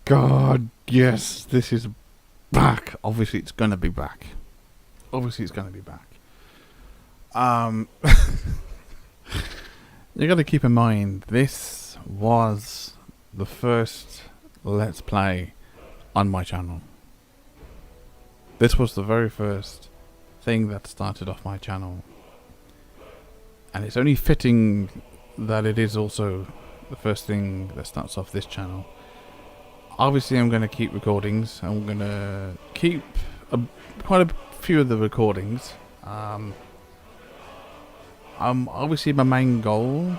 God, yes, this is back. Obviously, it's gonna be back. Obviously, it's gonna be back. You got to keep in mind, this was the first Let's Play on my channel. This was the very first thing that started off my channel. And it's only fitting that it is also the first thing that starts off this channel. Obviously, I'm going to keep recordings. I'm going to keep quite a few of the recordings. Obviously, my main goal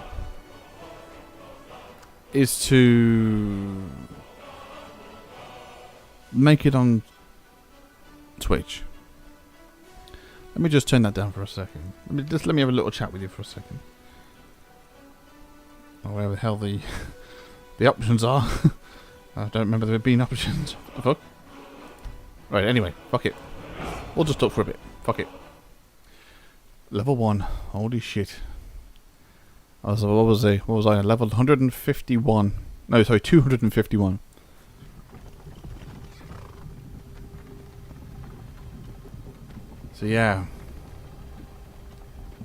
is to make it on Twitch. Let me just turn that down for a second. Let me have a little chat with you for a second. Or whatever the hell the options are. I don't remember there being options. What the fuck? Right, anyway, fuck it. We'll just talk for a bit. Fuck it. Level 1. Holy shit. What was I? Level 151. No, sorry, 251. So yeah.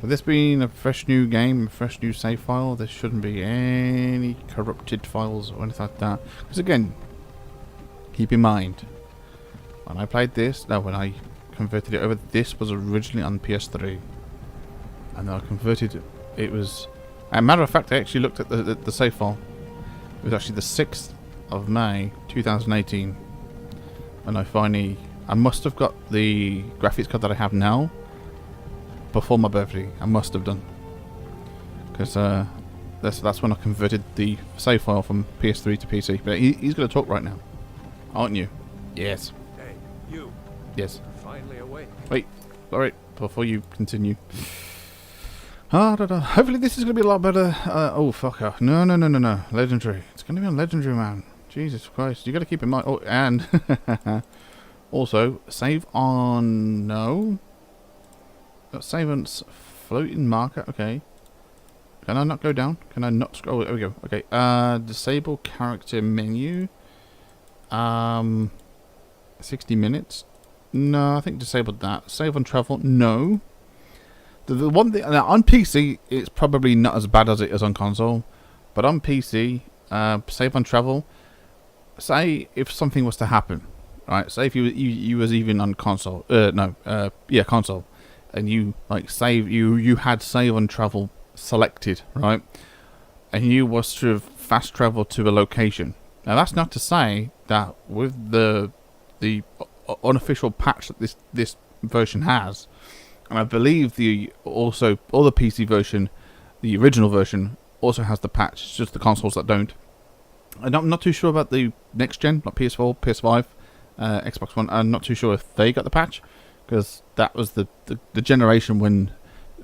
With this being a fresh new game, a fresh new save file, there shouldn't be any corrupted files or anything like that. Because again, keep in mind, when I played this, when I converted it over, this was originally on PS3. And then I converted it. It was, as a matter of fact, I actually looked at the save file. It was actually the 6th of May 2018 when I must have got the graphics card that I have now before my birthday. I must have done, because that's when I converted the save file from PS3 to PC. But he's going to talk right now, aren't you? Yes. Hey, you. Yes. You're finally awake. Wait. All right. Before you continue. Hopefully this is going to be a lot better. Oh, fuck off. No. Legendary. It's going to be on Legendary, man. Jesus Christ. You got to keep in mind. Oh, and also, save on... No. Save on floating marker. Okay. Can I not go down? Can I not scroll? Oh, there we go. Okay. Disable character menu. 60 minutes. No, I think disabled that. Save on travel. No. The one thing on PC, it's probably not as bad as it is on console, but on PC, save on travel. Say if something was to happen, right? Say if you was even on console, console, and you like save you had save on travel selected, right? And you was to fast travel to a location. Now that's not to say that with the unofficial patch that this version has. And I believe all the PC version, the original version, also has the patch. It's just the consoles that don't. And I'm not too sure about the next gen, like PS4, PS5, Xbox One. I'm not too sure if they got the patch, because that was the generation when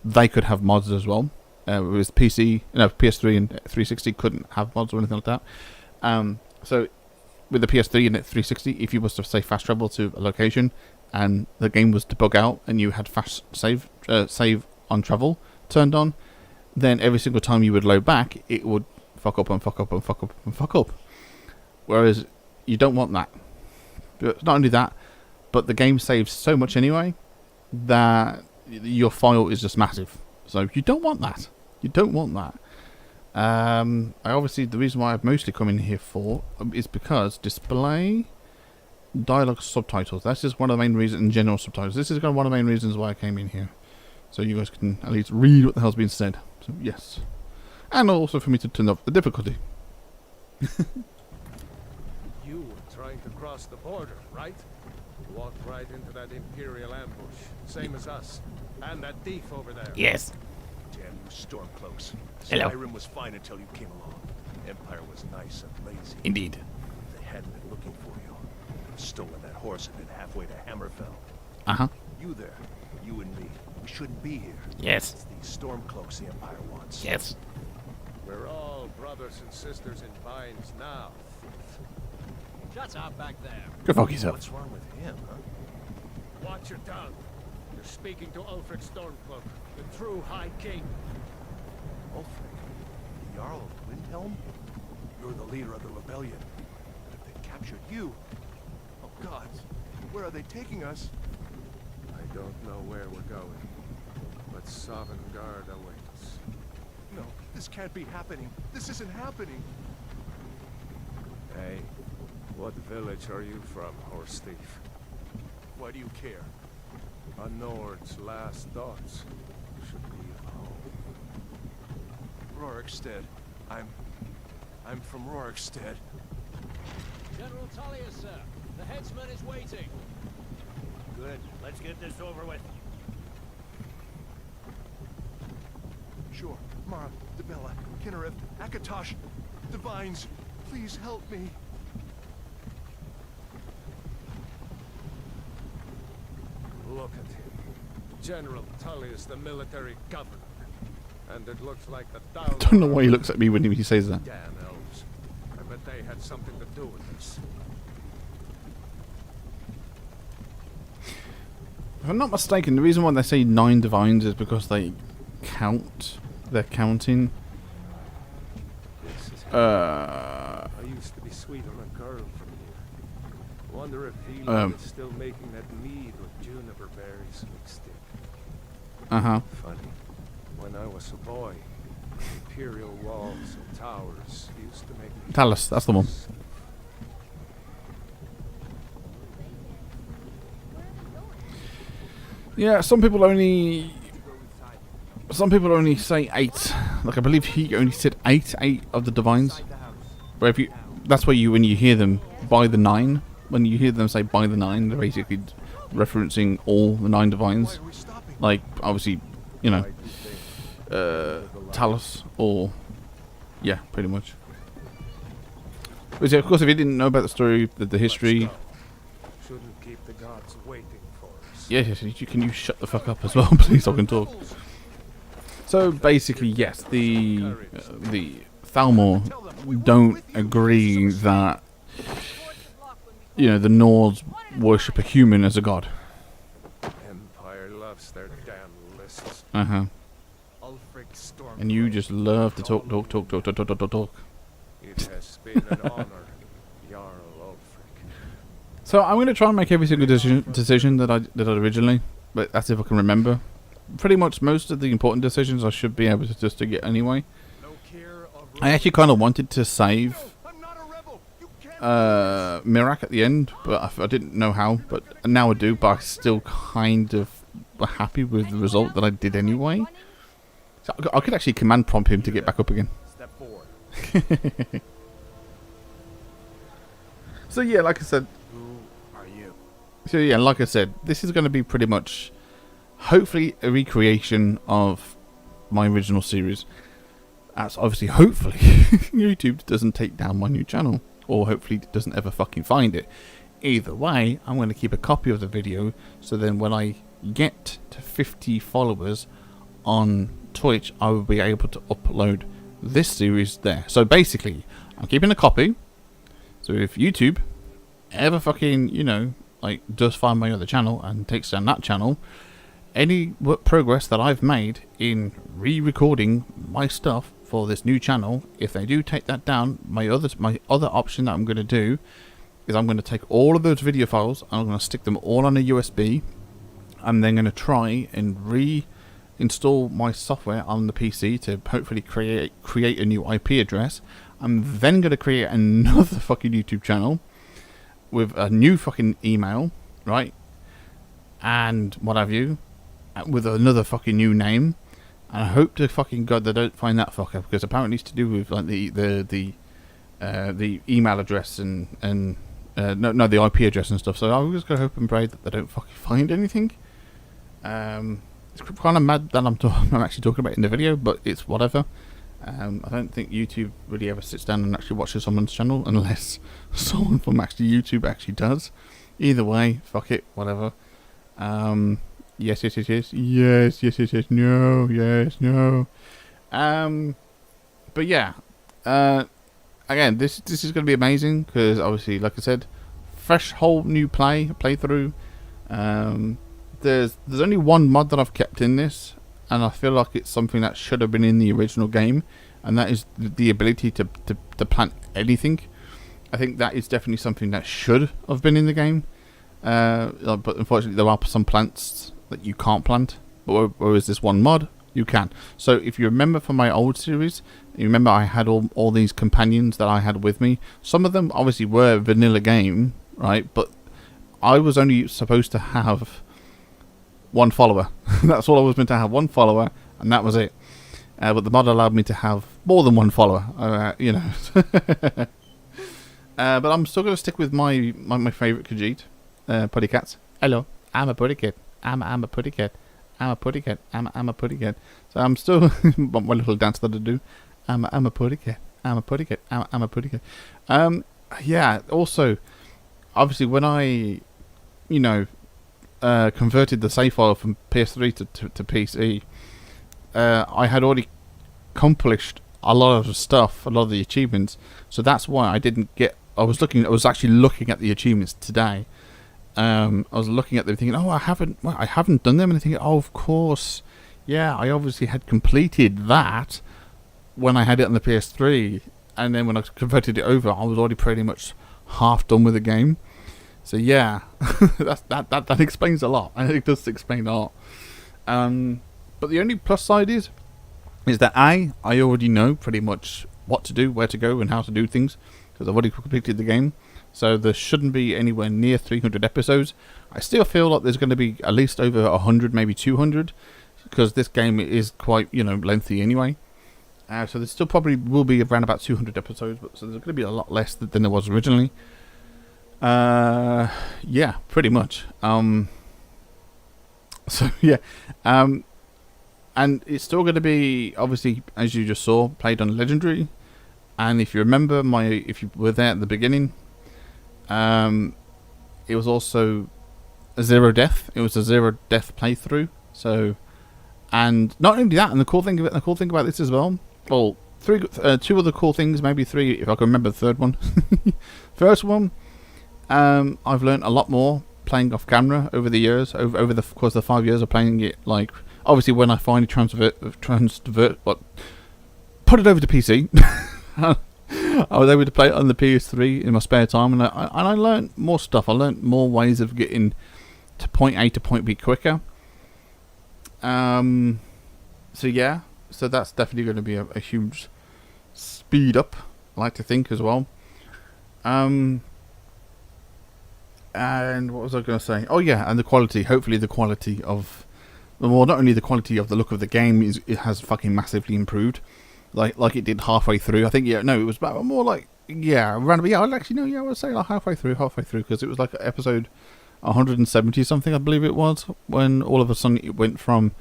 they could have mods as well. It was PS3 and 360 couldn't have mods or anything like that. So with the PS3 and 360, if you was to say fast travel to a location, and the game was to bug out, and you had fast save on travel turned on, then every single time you would load back, it would fuck up and fuck up and fuck up and fuck up. Whereas you don't want that. But not only that, but the game saves so much anyway that your file is just massive. So you don't want that. You don't want that. The reason why I've mostly come in here for is because display dialogue subtitles. That's just one of the main reasons, in general subtitles. This is one of the main reasons why I came in here. So you guys can at least read what the hell's being said. So yes. And also for me to turn up the difficulty. You were trying to cross the border, right? You walked right into that Imperial ambush. Same as us. And that thief over there. Yes. Damn you Stormcloaks. Hello. Skyrim was fine until you came along. Empire was nice and lazy. Indeed. They hadn't been looking for you. Stolen that horse and been halfway to Hammerfell. Uh-huh. You there, you and me, we shouldn't be here. Yes. It's these Stormcloaks the Empire wants. Yes. We're all brothers and sisters in binds now. Shut up back there. Go fuck yourself. What's wrong with him, huh? Watch your tongue. You're speaking to Ulfric Stormcloak, the true High King. Ulfric, the Jarl of Windhelm? You're the leader of the rebellion. But if they capture injured. You. Oh God, where are they taking us? I don't know where we're going, but Sovngarde awaits. No, this can't be happening. This isn't happening. Hey, what village are you from, horse thief? Why do you care? A Nord's last thoughts should be of home. Rorikstead. I'm from Rorikstead. General Tullius, sir. The headsman is waiting. Good. Let's get this over with. Sure. Mara, Debella, Kinnarev, Akatosh, Divines, please help me. Look at him. General Tullius, the military governor. And it looks like the I don't know why he looks at me when he says that. Damn elves. I bet they had something to do with this. If I'm not mistaken, the reason why they say 9 divines is because they count. They're counting. This is Uh, I used to be sweet on a girl from here. Wonder if he is still making that mead with juniper berries mixed in. uh-huh. Funny. When I was a boy, imperial walls and towers used to make me Talus, that's the one. Yeah, some people only say 8. Like I believe he only said 8 of the divines. Where if you, that's where you when you hear them by the 9. When you hear them say by the 9, they're basically referencing all the 9 divines. Like obviously, you know, Talus or yeah, pretty much. But yeah, of course, if you didn't know about the story, the history. Shouldn't keep the gods waiting for us. Yes, can you shut the fuck up as well, please? I can talk. So basically, yes, the Thalmor don't agree that the Nords worship a human as a god. Empire loves their damn lists. Uh huh. And you just love to talk. It has been an honor, Jarl Ulfric. So I'm going to try and make every single decision that I did originally, but that's if I can remember. Pretty much most of the important decisions I should be able to just to get anyway. I actually kind of wanted to save Mirak at the end, but I didn't know how. But now I do. But I still kind of happy with the result that I did anyway. So I could actually command prompt him to get back up again. Step forward. So yeah, like I said. Who are you? So yeah, like I said, this is going to be pretty much, hopefully, a recreation of my original series. That's obviously, hopefully, YouTube doesn't take down my new channel, or hopefully it doesn't ever fucking find it. Either way, I'm going to keep a copy of the video, so then when I get to 50 followers on Twitch, I will be able to upload this series there. So basically, I'm keeping a copy. So if YouTube ever fucking, does find my other channel and takes down that channel, any progress that I've made in re-recording my stuff for this new channel, if they do take that down, my other option that I'm going to do is I'm going to take all of those video files and I'm going to stick them all on a USB. I'm then going to try and reinstall my software on the PC to hopefully create a new IP address. I'm then going to create another fucking YouTube channel with a new fucking email, right? And what have you, with another fucking new name. And I hope to fucking God they don't find that fucker, because apparently it's to do with like the email address and the IP address and stuff. So I'm just gonna hope and pray that they don't fucking find anything. It's kind of mad that I'm actually talking about it in the video, but it's whatever. I don't think YouTube really ever sits down and actually watches someone's channel unless someone from actually YouTube actually does. Either way, fuck it, whatever. Yes, yes, yes, yes, yes, yes, yes, yes, no, yes, no. But yeah, again, this is going to be amazing because obviously, like I said, fresh whole new playthrough. There's only one mod that I've kept in this, and I feel like it's something that should have been in the original game, and that is the ability to plant anything. I think that is definitely something that should have been in the game. But unfortunately, there are some plants that you can't plant. But whereas this one mod, you can. So if you remember from my old series, you remember I had all these companions that I had with me. Some of them obviously were vanilla game, right? But I was only supposed to have one follower. That's all I was meant to have, one follower, and that was it. But the mod allowed me to have more than one follower, you know. But I'm still going to stick with my favourite Khajiit, Putty Cats. Hello, I'm a Putty Cat. I'm a Putty Cat. I'm a Putty Cat. I'm a Putty Cat. So I'm still my little dance that I do. I'm a Putty Cat. I'm a Putty Cat. I'm a Putty Cat. Yeah. Also, obviously, when I, you know, converted the save file from PS3 to PC, I had already accomplished a lot of the stuff, a lot of the achievements. So that's why I didn't get. I was actually looking at the achievements today. I was looking at them thinking, oh, I haven't done them, and I think, oh, of course, yeah, I obviously had completed that when I had it on the PS3, and then when I converted it over, I was already pretty much half done with the game. So yeah, that explains a lot. It does explain a lot. But the only plus side is that I already know pretty much what to do, where to go, and how to do things, because I've already completed the game. So there shouldn't be anywhere near 300 episodes. I still feel like there's going to be at least over 100, maybe 200, because this game is quite, you know, lengthy anyway. So there still probably will be around about 200 episodes, but so there's going to be a lot less than there was originally. Yeah, pretty much. So yeah, and it's still going to be, obviously, as you just saw, played on Legendary. And if you remember if you were there at the beginning, it was also a zero death. It was a zero death playthrough. So, and not only that, and the cool thing about this as well. Well, two other cool things, maybe three if I can remember the third one. First one, I've learned a lot more playing off camera over the years, over the course of the 5 years of playing it. Like, obviously, when I finally put it over to PC. I was able to play it on the PS3 in my spare time, and I learned more stuff. I learned more ways of getting to point A to point B quicker. So yeah, so that's definitely going to be a huge speed up, I like to think, as well. And what was I going to say? Oh yeah, and the quality. Hopefully the quality of, well, not only the quality of the look of the game it has fucking massively improved. Like it did halfway through. I think, yeah, no, it was about more like, yeah, around, yeah, I'd actually, no, yeah, I would say like halfway through, because it was like episode 170 something, I believe it was, when all of a sudden it went from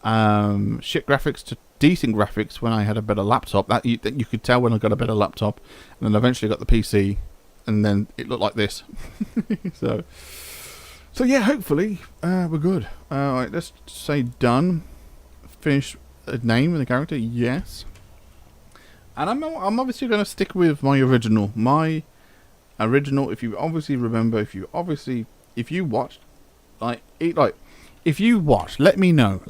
shit graphics to decent graphics when I had a better laptop. That you could tell when I got a better laptop, and then eventually got the PC, and then it looked like this. so yeah, hopefully we're good. Alright, let's say done. Finish a name and the character, yes. And I'm obviously going to stick with my original. If you obviously remember, if you watched, if you watched, let me know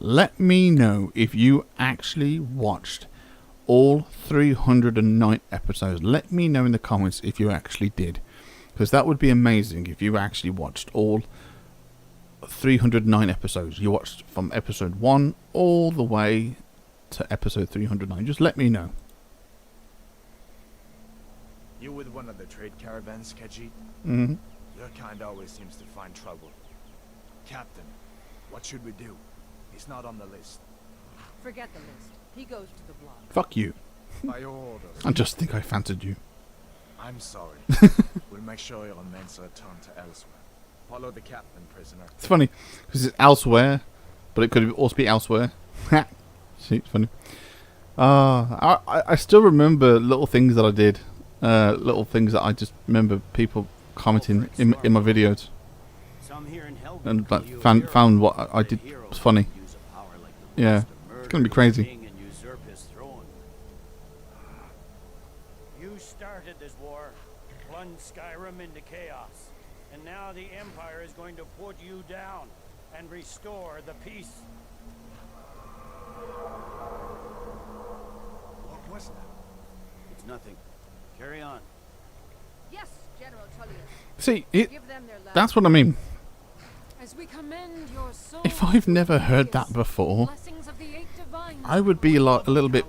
if you actually watched all 309 episodes. Let me know in the comments if you actually did, because that would be amazing if you actually watched all 309 episodes. You watched from episode 1 all the way to episode 309. Just let me know. You with one of the trade caravans, Khajiit? Mm-hmm. Your kind always seems to find trouble. Captain, what should we do? He's not on the list. Forget the list. He goes to the block. Fuck you. By your orders. I just think I fancied you. I'm sorry. We'll make sure your men are turned to elsewhere. Follow the captain, prisoner. It's funny because it's elsewhere, but it could also be elsewhere. See, it's funny. I still remember little things that I did. Little things that I just remember people commenting in my videos, and like found what I did was funny. Yeah, it's gonna be crazy. You started this war, plunged Skyrim into chaos, and now the Empire is going to put you down and restore the peace. What was that? It's nothing. Carry on. Yes, General Tullius. See, Give them their last. that's what I mean. As we commend your soul. If I've never heard that before, Blessings of the eight divines. I would be like a little bit.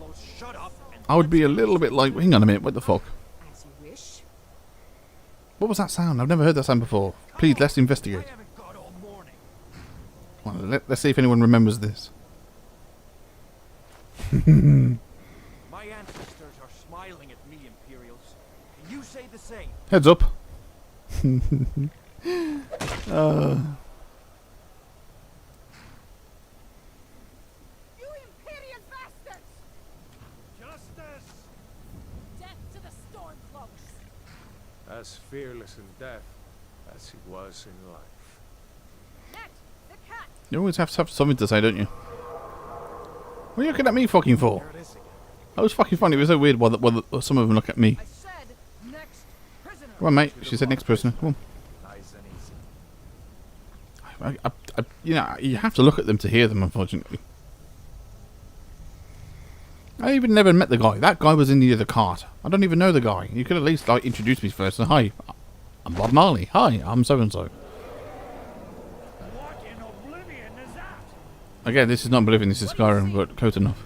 I would be a little bit like, hang on a minute, what the fuck? As you wish. What was that sound? I've never heard that sound before. Please, let's investigate. I haven't got all morning. Well, let's see if anyone remembers this. My ancestors are smiling at me, Imperials. Can you say the same? Heads up. You Imperial bastards! Justice! Death to the Stormcloaks! As fearless in death as he was in life. Next, the cat! You always have to have something to say, don't you? What are you looking at me fucking for? There it is again. That was fucking funny. It was so weird while some of them look at me. I said, next prisoner. Come on, mate. She said next person. Come Nice and easy. on. You know, you have to look at them to hear them, unfortunately. I even never met the guy. That guy was in the other cart. I don't even know the guy. You could at least like introduce me first. So, hi, I'm Bob Marley. Hi, I'm so and so. What in oblivion is that? Again, this is not Oblivion. This is Skyrim, but close enough.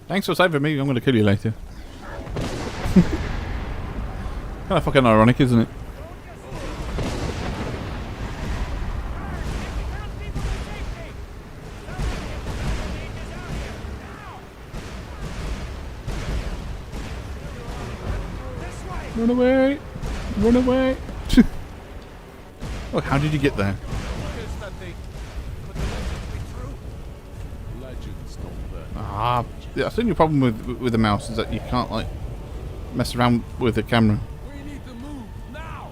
Thanks for saving me. I'm going to kill you later. Kind of fucking ironic, isn't it? Run away! Run away! Oh, how did you get there? Is that they put the legends through? Legends don't burn. Ah, yeah, I think your problem with the mouse is that you can't like mess around with the camera. We need to move now.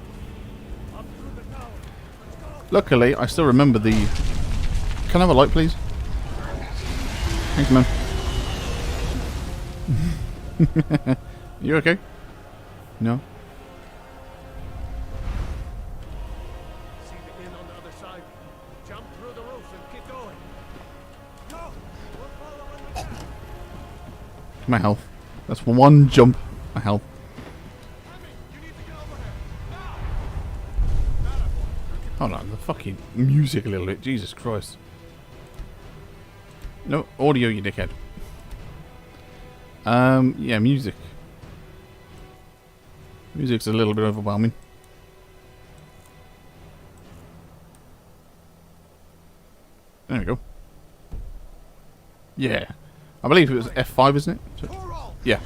Up through the tower. Let's go. Luckily, I still remember the. Can I have a light, please? Thanks, man. You okay? No. See the inn on the other side. Jump through the roof and keep going. Go. We'll follow in the back. My health. That's one jump. My health. Tommy, you need to get over here. Now. Hold on, the fucking music a little bit. Jesus Christ. No audio, you dickhead. Yeah, music. Music's a little bit overwhelming. There we go. Yeah. I believe it was F5, isn't it? So, yeah.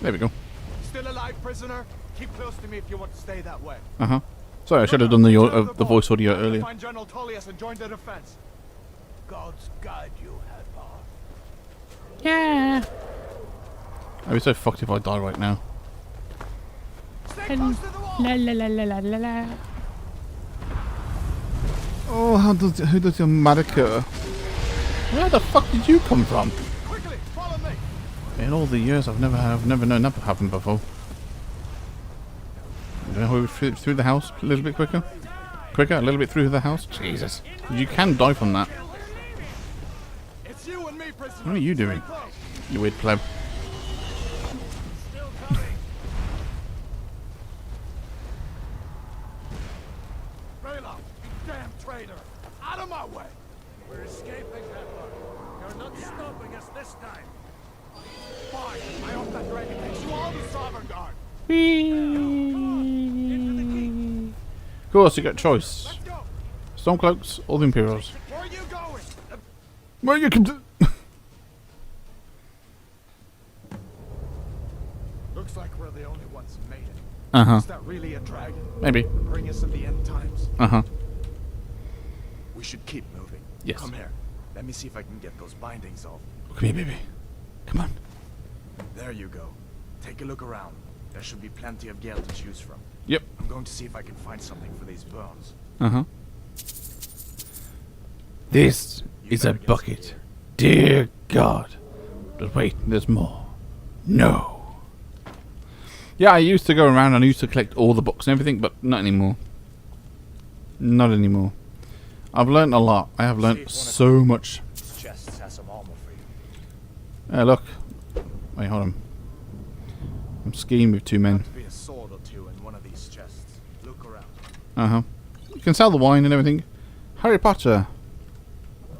There we go. Still alive, prisoner? Keep close to me if you want to stay that way. Uh-huh. Sorry, I should have done the voice audio earlier. Find General Tullius and join the defense. God's guide you, Hadvar. Yeah. I'd be so fucked if I die right now. Stay close to the wall. La la la la la la la. Oh, who does your Marika? Where the fuck did you come from? Quickly, follow me. In all the years, I've never known that to happen before. You know, through the house a little bit quicker. Quicker, a little bit through the house. Jesus, you can die from that. It's you and me, prisoner. What are you doing, you weird pleb? Still coming. Rayla, you damn traitor. Out of my way. We're escaping, Hadvar. You're not stopping us this time. Fine. I hope that dragon takes you all to Sovngarde. Of course, you got choice. Let's go. Stormcloaks or the Imperials. Where are you going? Where you can do? Looks like we're the only ones who made it. Uh-huh. Is that really a dragon? Maybe. Bring us in the end times. Uh-huh. We should keep moving. Yes. Come here. Let me see if I can get those bindings off. Come here, baby. Come on. There you go. Take a look around. There should be plenty of Gale to choose from. Yep. I'm going to see if I can find something for these bones. Uh-huh. This is a bucket. Dear God. But wait, there's more. No. Yeah, I used to go around and I used to collect all the books and everything, but not anymore. Not anymore. I've learnt a lot. I have learnt so much. Chests has some armor for you. Look. Wait, hold on. I'm skiing with two men. Got to be a sword or two in one of these chests. Look around. Uh-huh. You can sell the wine and everything. Harry Potter.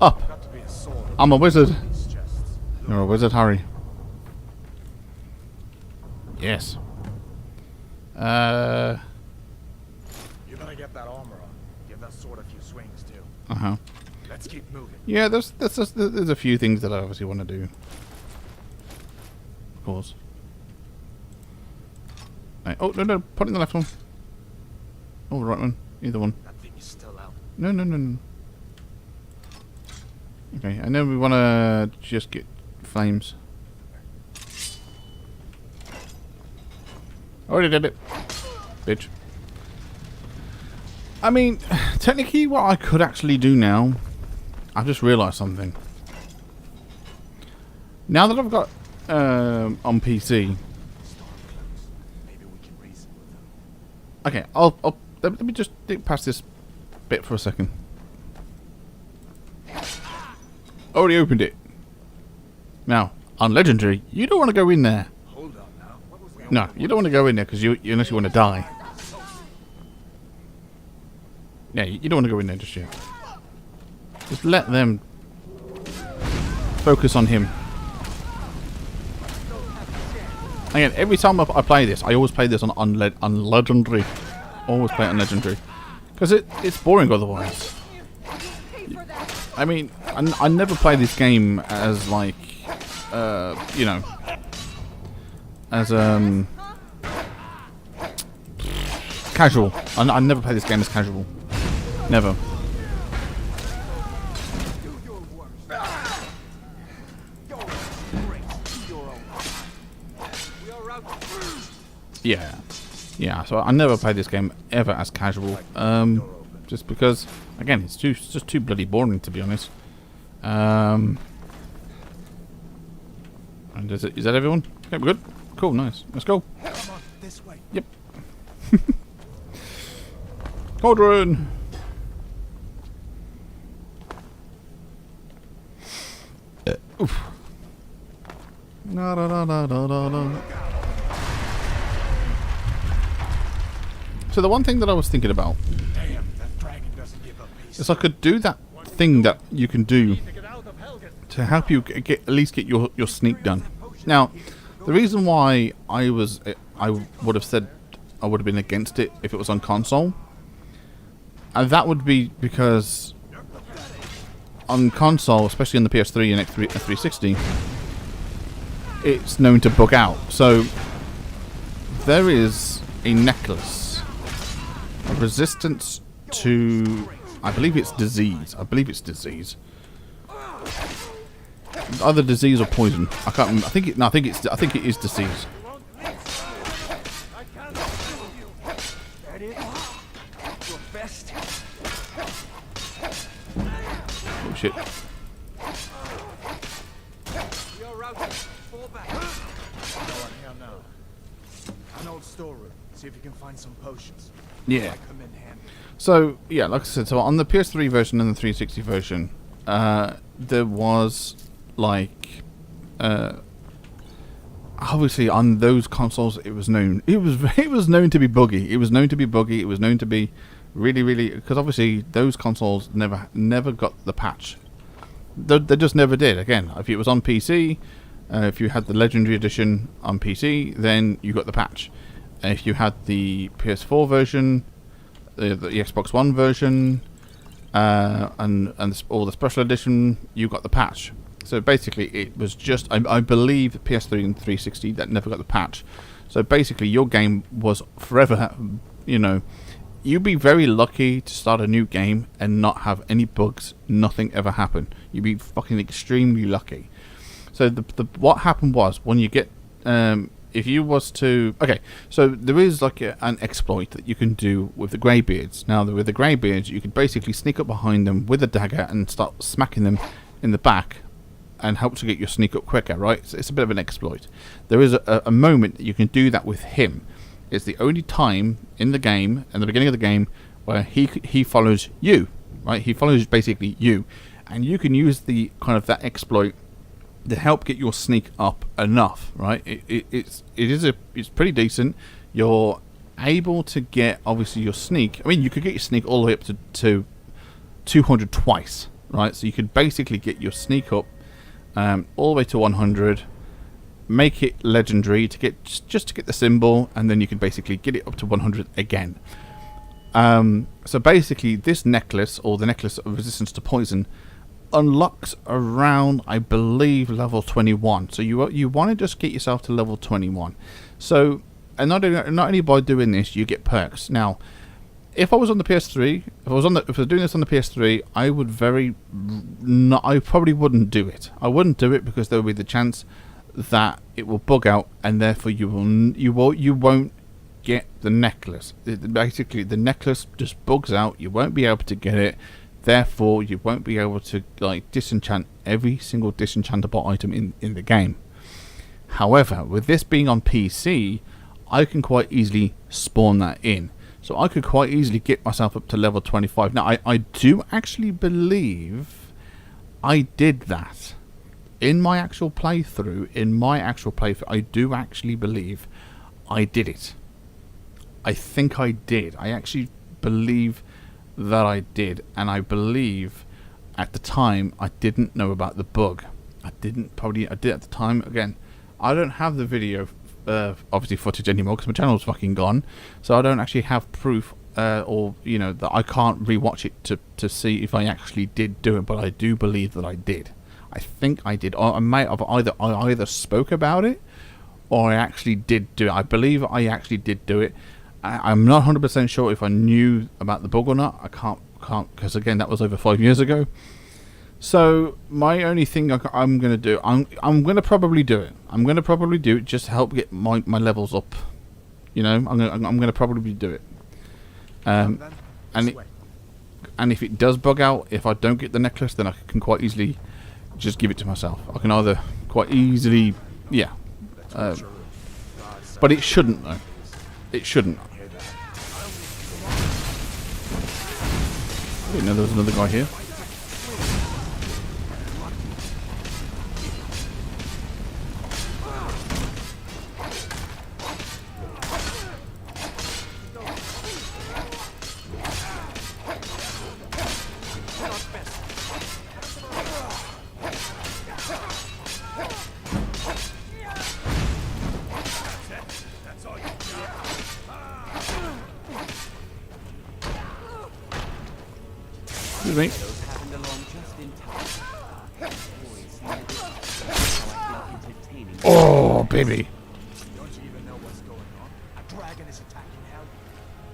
Up. Got to be a sword. I'm a wizard. In these chests. Look You're a wizard, Harry. Yes. You better get that armor on. Give that sword a few swings too. Uh-huh. Let's keep moving. Yeah, there's a few things that I obviously want to do. Of course. Right. Oh, no, put it in the left one. Oh, the right one. Either one. That thing is still out. No. Okay, and then we want to just get flames. Already did it. Bitch. I mean, technically what I could actually do now, I've just realised something. Now that I've got on PC. Maybe we can reason with them. Okay, let me just dig past this bit for a second. Already opened it. Now, on Legendary, you don't want to go in there. Hold on now. What was that? No, you don't want to go in there because unless you want to die. Yeah, you don't want to go in there just yet. Just let them focus on him. Again, every time I play this, I always play this on Legendary. Always play it on Legendary. Because it's boring otherwise. I mean, I never play this game as like, you know, as casual. I never play this game as casual. Never. Yeah. So I never play this game ever as casual. Just because, again, it's just too bloody boring, to be honest. And is that everyone? Okay, we're good. Cool, nice. Let's go. Come on, this way. Yep. Cauldron. Oof. Na da da da da da da. So the one thing that I was thinking about Damn, that dragon doesn't give up peace. is I could do that thing that you can do To get out of Helgen. to help you at least get your sneak done. Now, the reason why I would have said I would have been against it if it was on console, and that would be because on console, especially on the PS3 and X360, it's known to bug out. So there is a necklace, a resistance to, I believe it's disease. Either disease or poison. I can't remember. I think it is disease. Oh shit. Now. An old storeroom. See if you can find some potions. Yeah. Might come in handy. So yeah, like I said, so on the PS3 version and the 360 version, there was like, obviously on those consoles, it was known to be buggy. It was known to be really, because obviously those consoles never got the patch. They just never did. Again, if it was on PC, if you had the Legendary Edition on PC, then you got the patch. If you had the PS4 version, the Xbox One version, and or the Special Edition, you got the patch. So basically, it was just, I believe, the PS3 and 360 that never got the patch. So basically, your game was forever, you know, you'd be very lucky to start a new game and not have any bugs, nothing ever happen. You'd be fucking extremely lucky. So what happened was, when you get, if you was to, okay, so there is like an exploit that you can do with the Greybeards. Now, with the Greybeards, you could basically sneak up behind them with a dagger and start smacking them in the back and help to get your sneak up quicker, right? So it's a bit of an exploit. There is a moment that you can do that with him. It's the only time in the game, in the beginning of the game, where he follows you, right? He follows basically you, and you can use the kind of that exploit to help get your sneak up enough, right? It's pretty decent. You're able to get obviously your sneak. I mean, you could get your sneak all the way up to 200 twice, right? So you could basically get your sneak up all the way to 100, make it legendary to get just to get the symbol, and then you can basically get it up to 100 again. So basically, this necklace, or the necklace of resistance to poison, unlocks around, I believe, level 21. So you want to just get yourself to level 21. So, and not only by doing this, you get perks. Now, if I was on the PS3, if I was doing this on the PS3, I probably wouldn't do it. I wouldn't do it because there would be the chance that it will bug out, and therefore you won't get the necklace. Basically, the necklace just bugs out. You won't be able to get it. Therefore, you won't be able to like disenchant every single disenchantable item in the game. However, with this being on PC, I can quite easily spawn that in. So I could quite easily get myself up to level 25. Now, I do actually believe I did that. In my actual playthrough, I do actually believe I did it. I think I did. I actually believe that I did. And I believe at the time I didn't know about the bug. I did at the time. Again, I don't have the video obviously footage anymore because my channel's fucking gone. So I don't actually have proof or that I can't rewatch it to see if I actually did do it. But I do believe that I did. I think I did. Or I might have I either spoke about it or I actually did do it. I believe I actually did do it. I'm not 100% sure if I knew about the bug or not. I can't because again that was over 5 years ago. So my only thing I'm going to do, I'm going to probably do it. I'm going to probably do it just to help get my levels up. I'm going to probably do it. And if it does bug out, if I don't get the necklace, then I can quite easily just give it to myself. I can either quite easily, yeah. But it shouldn't though. It shouldn't. I didn't know there was another guy here. Me. Oh, baby.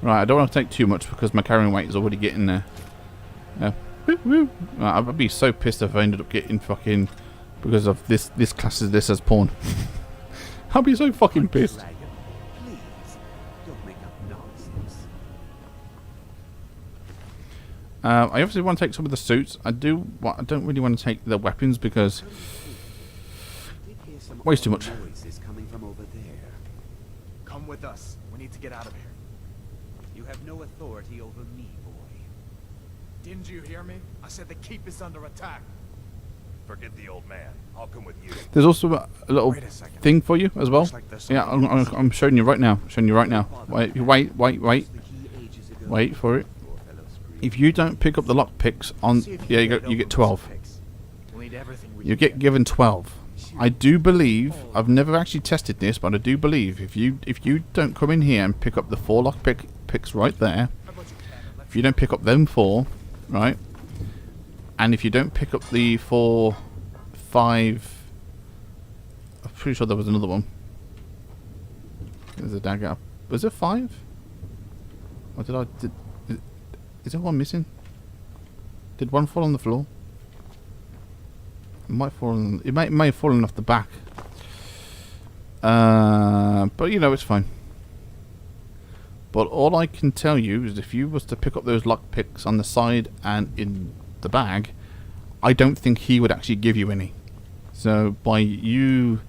Right, I don't want to take too much because my carrying weight is already getting there. Right, I'd be so pissed if I ended up getting fucking because of this classes this as porn. I'll be so fucking pissed. I obviously want to take some of the suits. I don't really want to take the weapons because waste too much. Come with us. We need to get out of here. You have no authority over me, boy. Didn't you hear me? I said the keep is under attack. Forget the old man. I'll come with you. There's also a little thing for you as well. Yeah, I'm showing you right now. Wait for it. If you don't pick up the lockpicks on, yeah, you get 12. You get given 12. I do believe, I've never actually tested this, but I do believe if you don't come in here and pick up the 4 lockpicks right there, if you don't pick up them 4, right, and if you don't pick up the 4, 5, I'm pretty sure there was another one. There's a dagger. Was it 5? Or is there one missing? Did one fall on the floor? It might fall on. It may have fallen off the back. But it's fine. But all I can tell you is if you was to pick up those lockpicks on the side and in the bag, I don't think he would actually give you any. So by you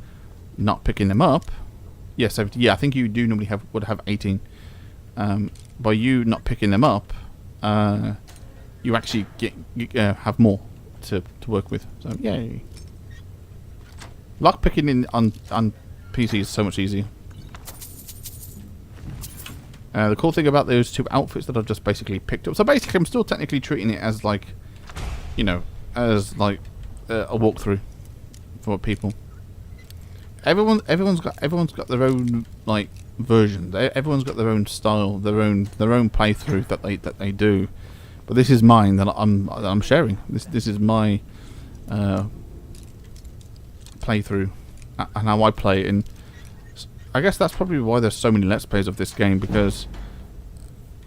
not picking them up, yes, yeah, I think you do normally would have 18. By you not picking them up, you actually have more to work with. So yay. Lockpicking on PC is so much easier. The cool thing about those 2 outfits that I've just basically picked up. So basically, I'm still technically treating it as like, you know, as like a walkthrough for people. Everyone's got their own like version. Everyone's got their own style, their own playthrough that they do. But this is mine that I'm sharing. This is my playthrough and how I play it. And I guess that's probably why there's so many Let's Plays of this game, because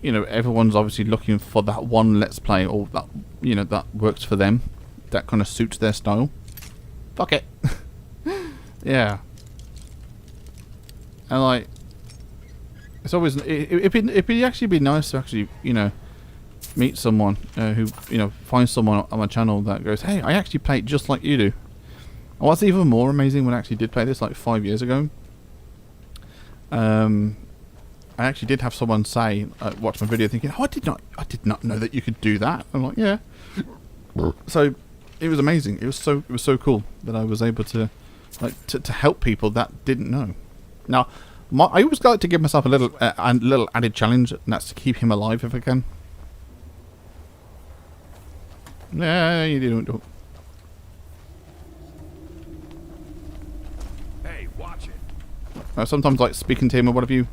you know everyone's obviously looking for that one Let's Play, or that, you know, that works for them, that kind of suits their style. Fuck it. Yeah. And like, it's always it'd actually be nice to actually, you know, meet someone who, you know, find someone on my channel that goes, hey, I actually play it just like you do. And what's even more amazing, when I actually did play this like 5 years ago, I actually did have someone say, watch my video thinking, oh, I did not know that you could do that. I'm like, yeah. So it was amazing. It was so cool that I was able to like to help people that didn't know. Now, I always like to give myself a little added challenge, and that's to keep him alive if I can. Yeah, you didn't. Hey, watch it. Sometimes like speaking to him or what have you,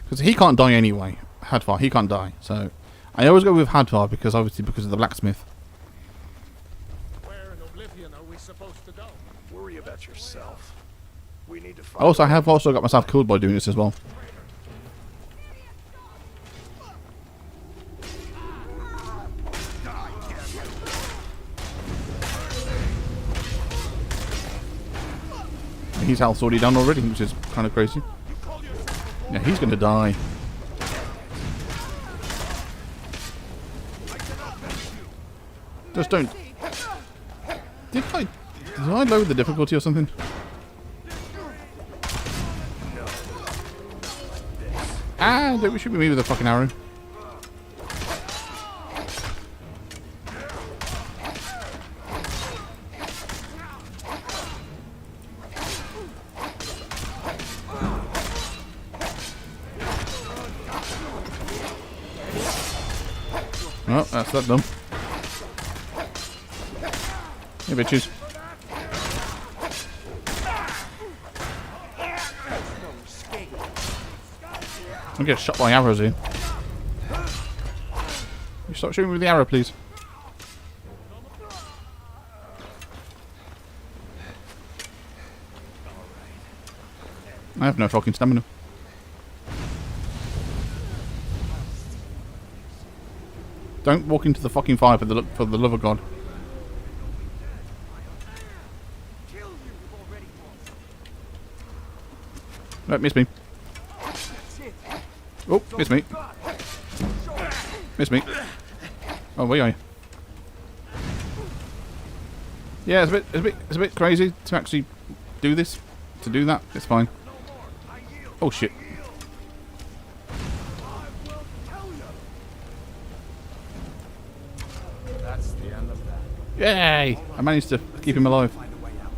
because he can't die anyway. Hadvar, he can't die. So I always go with Hadvar because of the blacksmith. Where in Oblivion are we supposed to go? Worry about yourself. We need to find Also, I have also got myself killed by doing this as well. His health's already done already, which is kind of crazy. Yeah, he's going to die. Just don't. Did I lower the difficulty or something? Ah, don't shoot me with a fucking arrow. Oh, that's that done. Hey, bitches. I'm getting shot by arrows here. You stop shooting with the arrow, please. I have no fucking stamina. Don't walk into the fucking fire for the love of God. Don't miss me. Oh, miss me. Miss me. Oh, where are you? Yeah, it's a bit crazy to actually do this. To do that, it's fine. Oh shit. That's the end of that. Yay! I managed to keep him alive. Find a way out.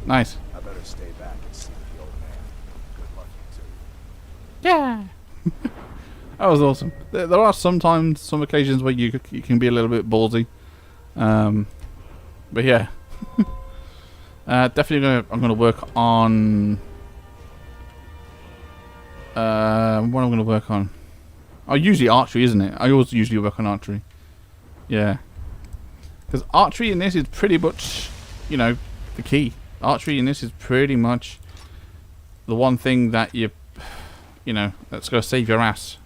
Nice. I better stay back and see the old man. Good luck, you two. Yeah. That was awesome. There are sometimes some occasions where you can be a little bit ballsy, but yeah. Definitely I'm gonna work on. What I'm gonna work on? Oh, usually archery, isn't it? I always usually work on archery. Yeah. Because archery in this is pretty much, you know, the key. Archery in this is pretty much the one thing that you know, that's going to save your ass.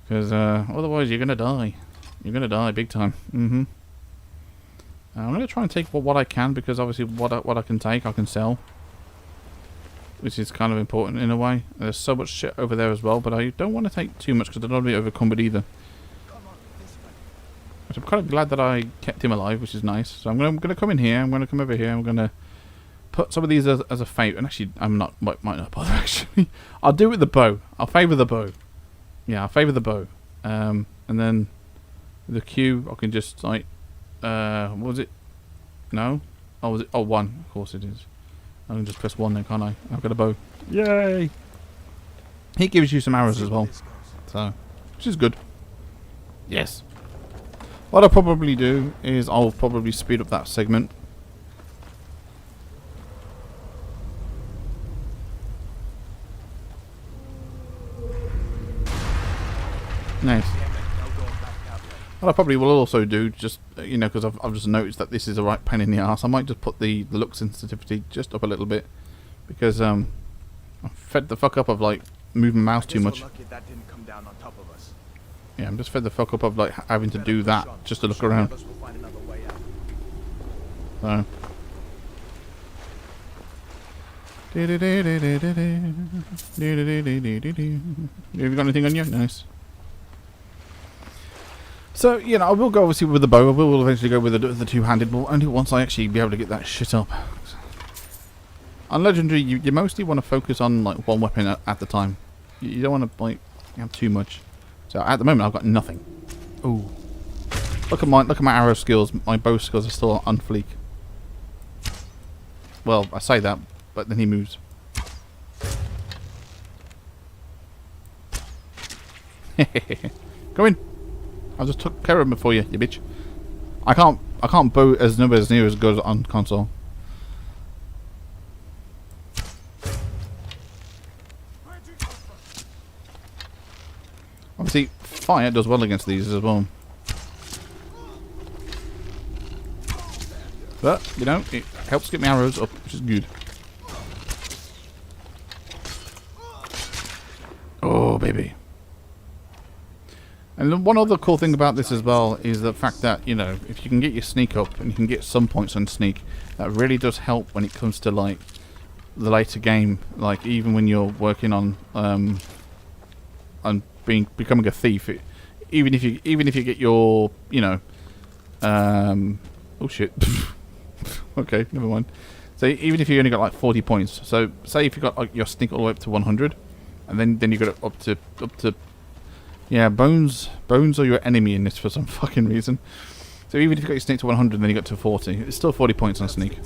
Because otherwise you're going to die. You're going to die big time. I'm going to try and take what I can, because obviously what I can take, I can sell. Which is kind of important in a way. There's so much shit over there as well, but I don't want to take too much because I don't want to be overcumbered either. But I'm kind of glad that I kept him alive, which is nice. So I'm going to come in here. I'm going to come over here. I'm going to put some of these as a favour. And actually, might not bother actually. I'll do it with the bow. I'll favour the bow. Yeah, I'll favour the bow. And then the Q, I can just like, what was it? No, Oh, was it? Oh, 1. Of course it is. I can just press 1 then, can't I? I've got a bow. Yay! He gives you some arrows as well. So, which is good. Yes. What I'll probably do is I'll probably speed up that segment. Nice. What I probably will also do, just you know, because I've just noticed that this is a right pain in the ass. I might just put the look sensitivity just up a little bit, because I'm fed the fuck up of like moving mouse too much. That didn't come down on top of us. Yeah, I'm just fed the fuck up of like having to do that just to look around. We'll find another way out. So. Have you got anything on you? Nice. So, you know, I will go obviously with the bow. I will eventually go with the two-handed, but only once I actually be able to get that shit up. On Legendary, you mostly want to focus on like one weapon at the time. You don't want to like have too much. So at the moment, I've got nothing. Ooh, look at my arrow skills. My bow skills are still on fleek. Well, I say that, but then he moves. Go in. I just took care of him for you, you bitch. I can't bow as nowhere near as good on console. Obviously, fire does well against these as well. But, you know, it helps get my arrows up, which is good. Oh, baby. And one other cool thing about this as well is the fact that, you know, if you can get your sneak up and you can get some points on sneak, that really does help when it comes to, like, the later game. Like, even when you're working on becoming a thief, even if you get your, you know, oh shit. Okay, never mind. So even if you only got like 40 points, so say if you got like your sneak all the way up to 100, and then you got it up to yeah, bones are your enemy in this for some fucking reason. So even if you got your sneak to 100, then you got to 40, it's still 40 points on sneak.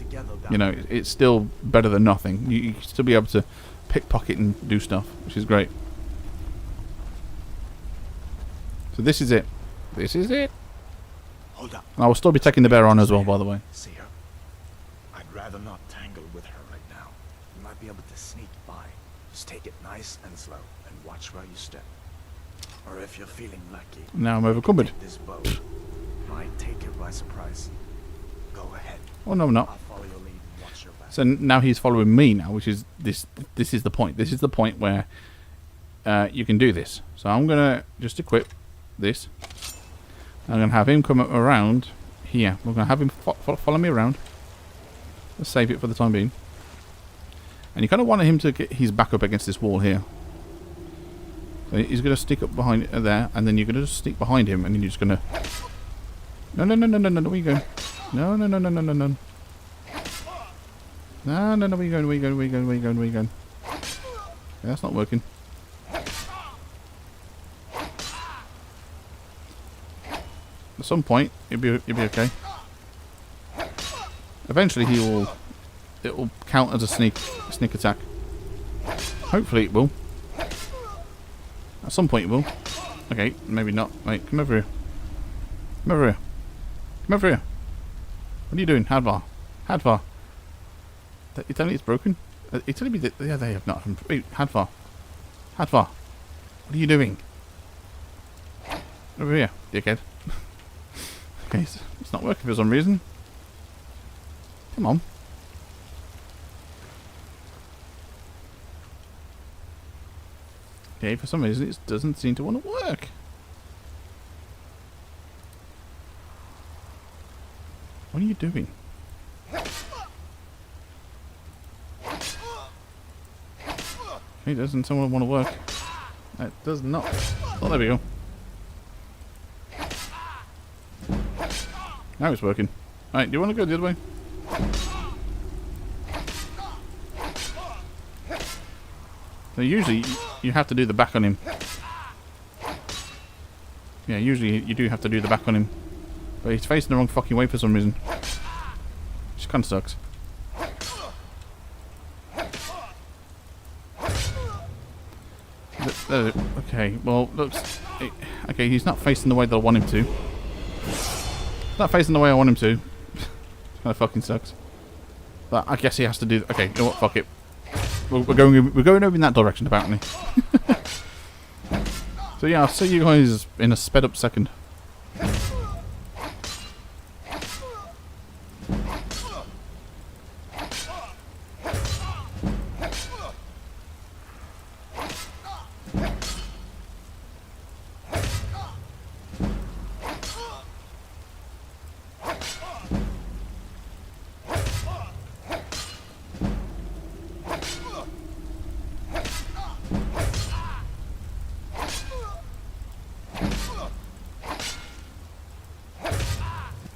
You know, it's still better than nothing. You can still be able to pickpocket and do stuff, which is great. So this is it. This is it. Hold up. I will still be taking the bear on as well, by the way. See her? I'd rather not tangle with her right now. You might be able to sneak by. Just take it nice and slow, and watch where you step. Or if you're feeling lucky, Now I'm overcumbered. take this bow. Might take her by surprise. Go ahead. Oh no, I'm not. I'll follow your lead and watch your back. So now he's following me now, which is this. This is the point. This is the point where you can do this. So I'm gonna just equip this. I'm gonna have him come around here. We're gonna have him follow me around. Let's save it for the time being. And you kind of want him to get his back up against this wall here. So he's gonna stick up behind there, and then you're gonna just stick behind him, and then you're just gonna. No! Where you going? No! No! No! Where you going? Yeah, that's not working. At some point, you'll be okay. Eventually, it will count as a sneak attack. Hopefully, it will. At some point, it will. Okay, maybe not. Wait, come over here. Come over here. Come over here. What are you doing, Hadvar? Hadvar. You telling me it's broken? You're telling me that they have not. Wait, Hadvar. Hadvar. What are you doing? Over here, dickhead. Okay, it's not working for some reason. Come on. Okay, for some reason it doesn't seem to want to work. What are you doing? It doesn't want to work. It does not. Oh, there we go. Now it's working. Alright, do you want to go the other way? So usually you have to do the back on him. Yeah, usually you do have to do the back on him. But he's facing the wrong fucking way for some reason. which kind of sucks. Okay, well, looks... Okay, he's not facing the way that I want him to. Not facing the way I want him to. Kind of fucking sucks. But I guess he has to do... Okay, you know what? Fuck it. We're going over in that direction, apparently. So yeah, I'll see you guys in a sped up second.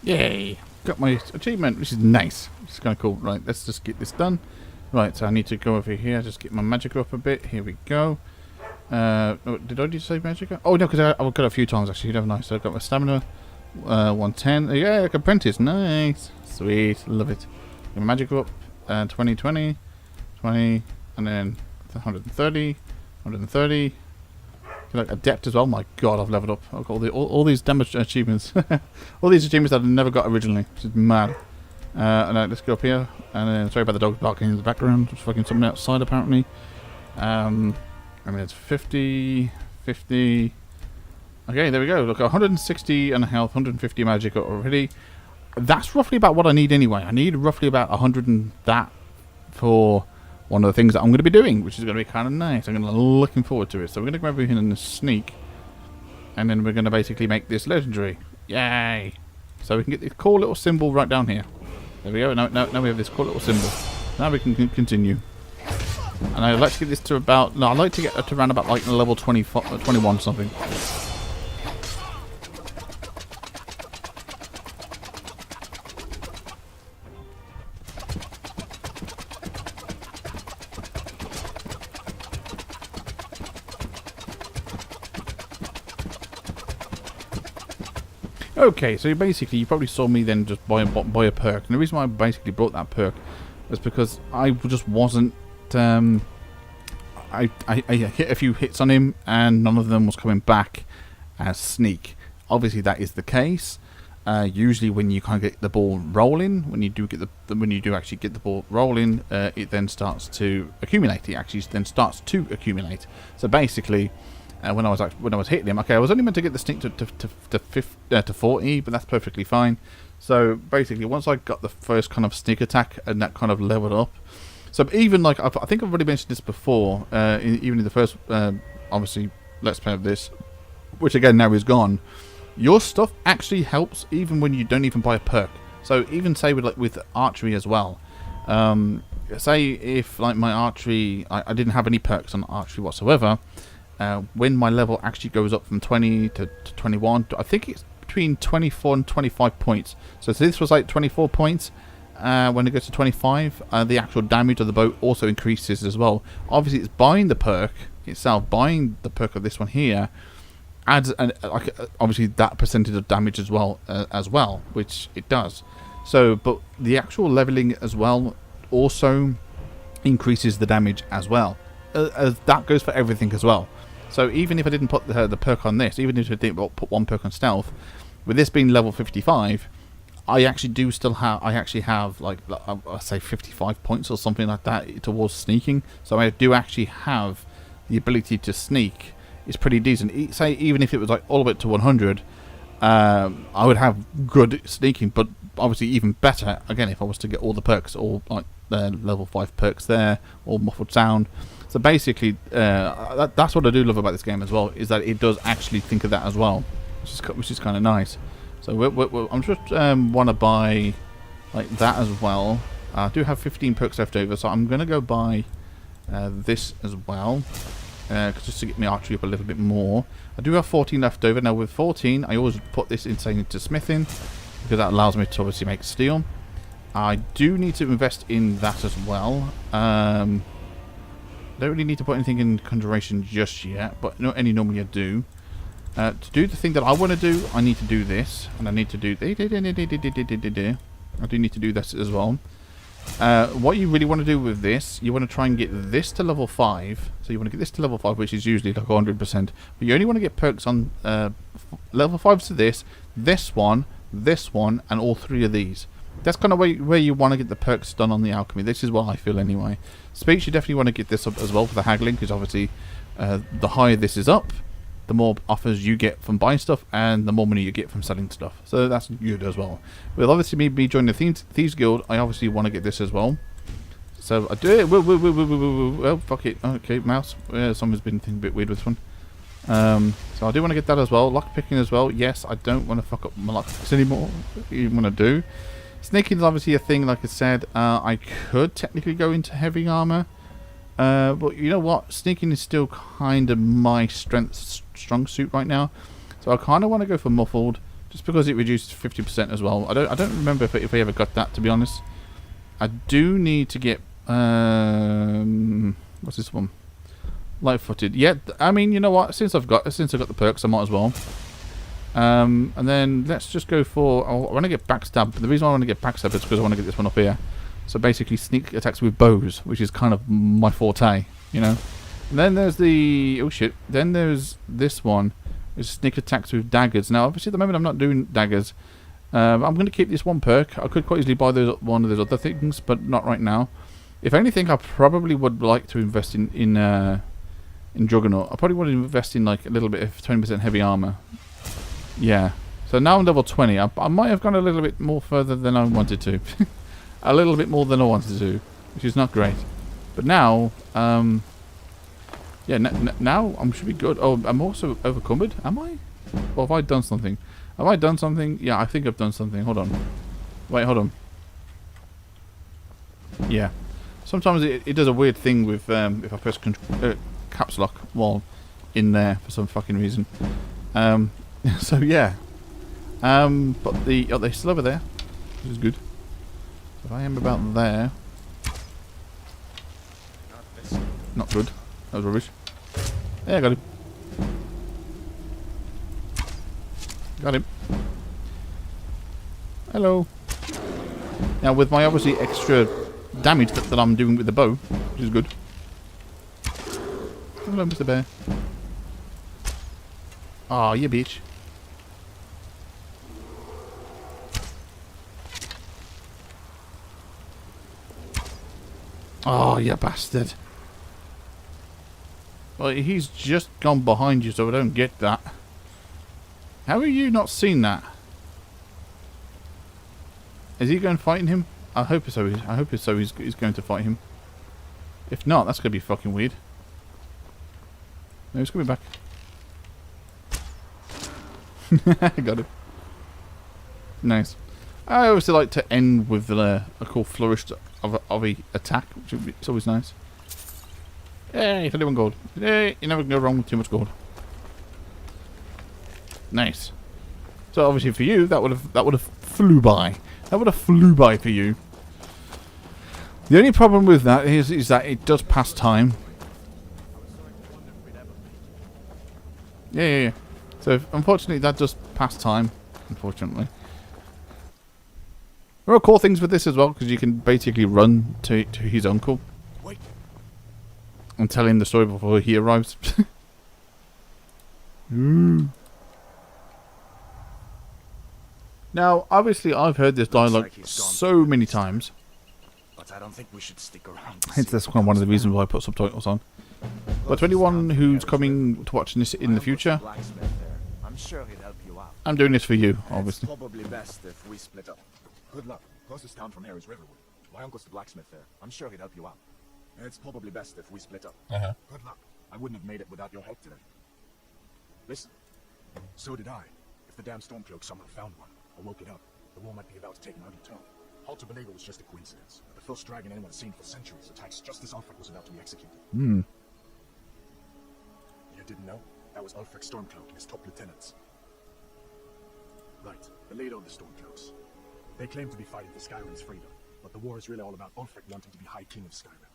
Yay! Got my achievement, which is nice. Which is kind of cool. Right, let's just get this done. Right, so I need to go over here, just get my magic up a bit. Here we go. Did I just say magic up? Oh, no, because I've got it a few times, actually. You know, nice. So I've got my stamina, 110. Yeah, like apprentice. Nice. Sweet. Love it. Get my magic up. 20, 20, 20, and then 130, 130. Like adept as well. My God, I've leveled up. I've got all these damage achievements. All these achievements that I never got originally, which is mad. And let's go up here. And then sorry about the dog barking in the background. Just fucking something outside apparently. I mean it's 50, 50. Okay, there we go. Look, 160 and health, 150 magic already. That's roughly about what I need anyway. I need roughly about 100 and that for one of the things that I'm going to be doing, which is going to be kind of nice. I'm going to be looking forward to it. So we're going to go over here and sneak, and then we're going to basically make this legendary. Yay! So we can get this cool little symbol right down here. There we go. Now we have this cool little symbol. Now we can continue. And I'd like to get this to about... No, I'd like to get it to around about like level 21 something. Okay, so basically you probably saw me then just buy a perk. And the reason why I basically brought that perk was because I just wasn't... I hit a few hits on him and none of them was coming back as sneak. Obviously that is the case. Usually when you kind of get the ball rolling, when you do actually get the ball rolling, it then starts to accumulate. It actually then starts to accumulate. So basically... when I was hitting him, okay, I was only meant to get the sneak to 40, but that's perfectly fine. So basically, once I got the first kind of sneak attack and that kind of leveled up, so even like I think I've already mentioned this before, even in the first obviously let's play of this, which again now is gone. Your stuff actually helps even when you don't even buy a perk. So even say with archery as well. Say if like my archery, I didn't have any perks on archery whatsoever. When my level actually goes up from 20 to 21, I think it's between 24 and 25 points. So this was like 24 points. When it goes to 25, the actual damage of the bow also increases as well. Obviously, it's buying the perk itself, buying the perk of this one here, adds obviously that percentage of damage as well, which it does. So, but the actual leveling as well also increases the damage as well. As that goes for everything as well. So even if I didn't put the perk on this, even if I didn't put one perk on stealth, with this being level 55, I actually do still have, like I say 55 points or something like that towards sneaking. So I do actually have the ability to sneak. It's pretty decent. Say even if it was like all the way to 100, I would have good sneaking, but obviously even better again if I was to get all the perks, all like the level 5 perks there, or muffled sound. So basically, that's what I do love about this game as well, is that it does actually think of that as well, which is kind of nice. So I'm just want to buy like that as well. I do have 15 perks left over, so I'm going to go buy this as well, just to get my archery up a little bit more. I do have 14 left over. Now with 14, I always put this into smithing, because that allows me to obviously make steel. I do need to invest in that as well. Don't really need to put anything in conjuration just yet, but normally I do. To do the thing that I want to do, I need to do this, and I need to do I do need to do this as well. What you really want to do with this, you want to try and get this to level 5. So you want to get this to level 5, which is usually like 100%. But you only want to get perks on level 5s to this one, and all 3 of these. That's kind of where you want to get the perks done on the alchemy. This is what I feel anyway. Speech, you definitely want to get this up as well for the haggling, because obviously the higher this is up, the more offers you get from buying stuff, and the more money you get from selling stuff. So that's good as well. With obviously me joining the Thieves Guild, I obviously want to get this as well. So I do it. Oh, fuck it. Okay, mouse. Someone's been thinking a bit weird with this one. So I do want to get that as well. Lockpicking as well. Yes, I don't want to fuck up my lockpicks anymore. You want to do. Sneaking is obviously a thing, like I said. I could technically go into heavy armor. But you know what? Sneaking is still kind of my strong suit right now. So I kind of want to go for muffled, just because it reduces 50% as well. I don't remember if I ever got that, to be honest. I do need to get what's this one? Light-footed. Yeah, I mean, you know what? Since I've got the perks, I might as well. And then let's just go for. I want to get backstab. The reason I want to get backstab is because I want to get this one up here. So basically, sneak attacks with bows, which is kind of my forte, you know. And then there's the Then there's this one, is sneak attacks with daggers. Now, obviously, at the moment, I'm not doing daggers. I'm going to keep this one perk. I could quite easily buy one of those other things, but not right now. If anything, I probably would like to invest in Juggernaut. I probably want to invest in like a little bit of 20% heavy armor. Yeah. So now I'm level 20. I might have gone a little bit more further than I wanted to. A little bit more than I wanted to, which is not great. But now, yeah, now I should be good. Oh, I'm also overcumbered. Am I? Or have I done something? Have I done something? Yeah, I think I've done something. Hold on. Wait, hold on. Yeah. Sometimes it does a weird thing with if I press caps lock while in there for some fucking reason. So yeah. But they're still over there, which is good. If I am about there. Not good. That was rubbish. Yeah, I got him. Got him. Hello. Now with my obviously extra damage that I'm doing with the bow, which is good. Hello, Mr. Bear. Aw, you bitch. Oh, you bastard. Well, he's just gone behind you, so I don't get that. How have you not seen that? Is he going fighting him? I hope so. I hope so. He's going to fight him. If not, that's going to be fucking weird. No, he's coming back. Got him. Nice. I always like to end with a cool flourish of a attack, which is always nice. Hey, 31 gold. Hey, you never can go wrong with too much gold. Nice. So obviously for you, that would have flew by. That would have flew by for you. The only problem with that is that it does pass time. Yeah. So unfortunately, that does pass time. Unfortunately. There are cool things with this as well, because you can basically run to his uncle and tell him the story before he arrives. Now, obviously, I've heard this dialogue so many times. But I don't think we should stick around. Hence, that's one of the reasons why I put subtitles on. But to anyone who's coming to watching this in the future, I'm sure he'd help you out. I'm doing this for you, obviously. It's probably best if we split up. Good luck. Closest town from here is Riverwood. My uncle's the blacksmith there. I'm sure he'd help you out. It's probably best if we split up. Good luck. I wouldn't have made it without your help today. Listen. So did I. If the damn Stormcloak somehow found one, or woke it up, the war might be about to take another turn. Hard to believe it was just a coincidence. But the first dragon anyone's seen for centuries attacks just as Ulfric was about to be executed. You didn't know? That was Ulfric Stormcloak and his top lieutenants. Right, the leader of the Stormcloaks. They claim to be fighting for Skyrim's freedom, but the war is really all about Ulfric wanting to be High King of Skyrim.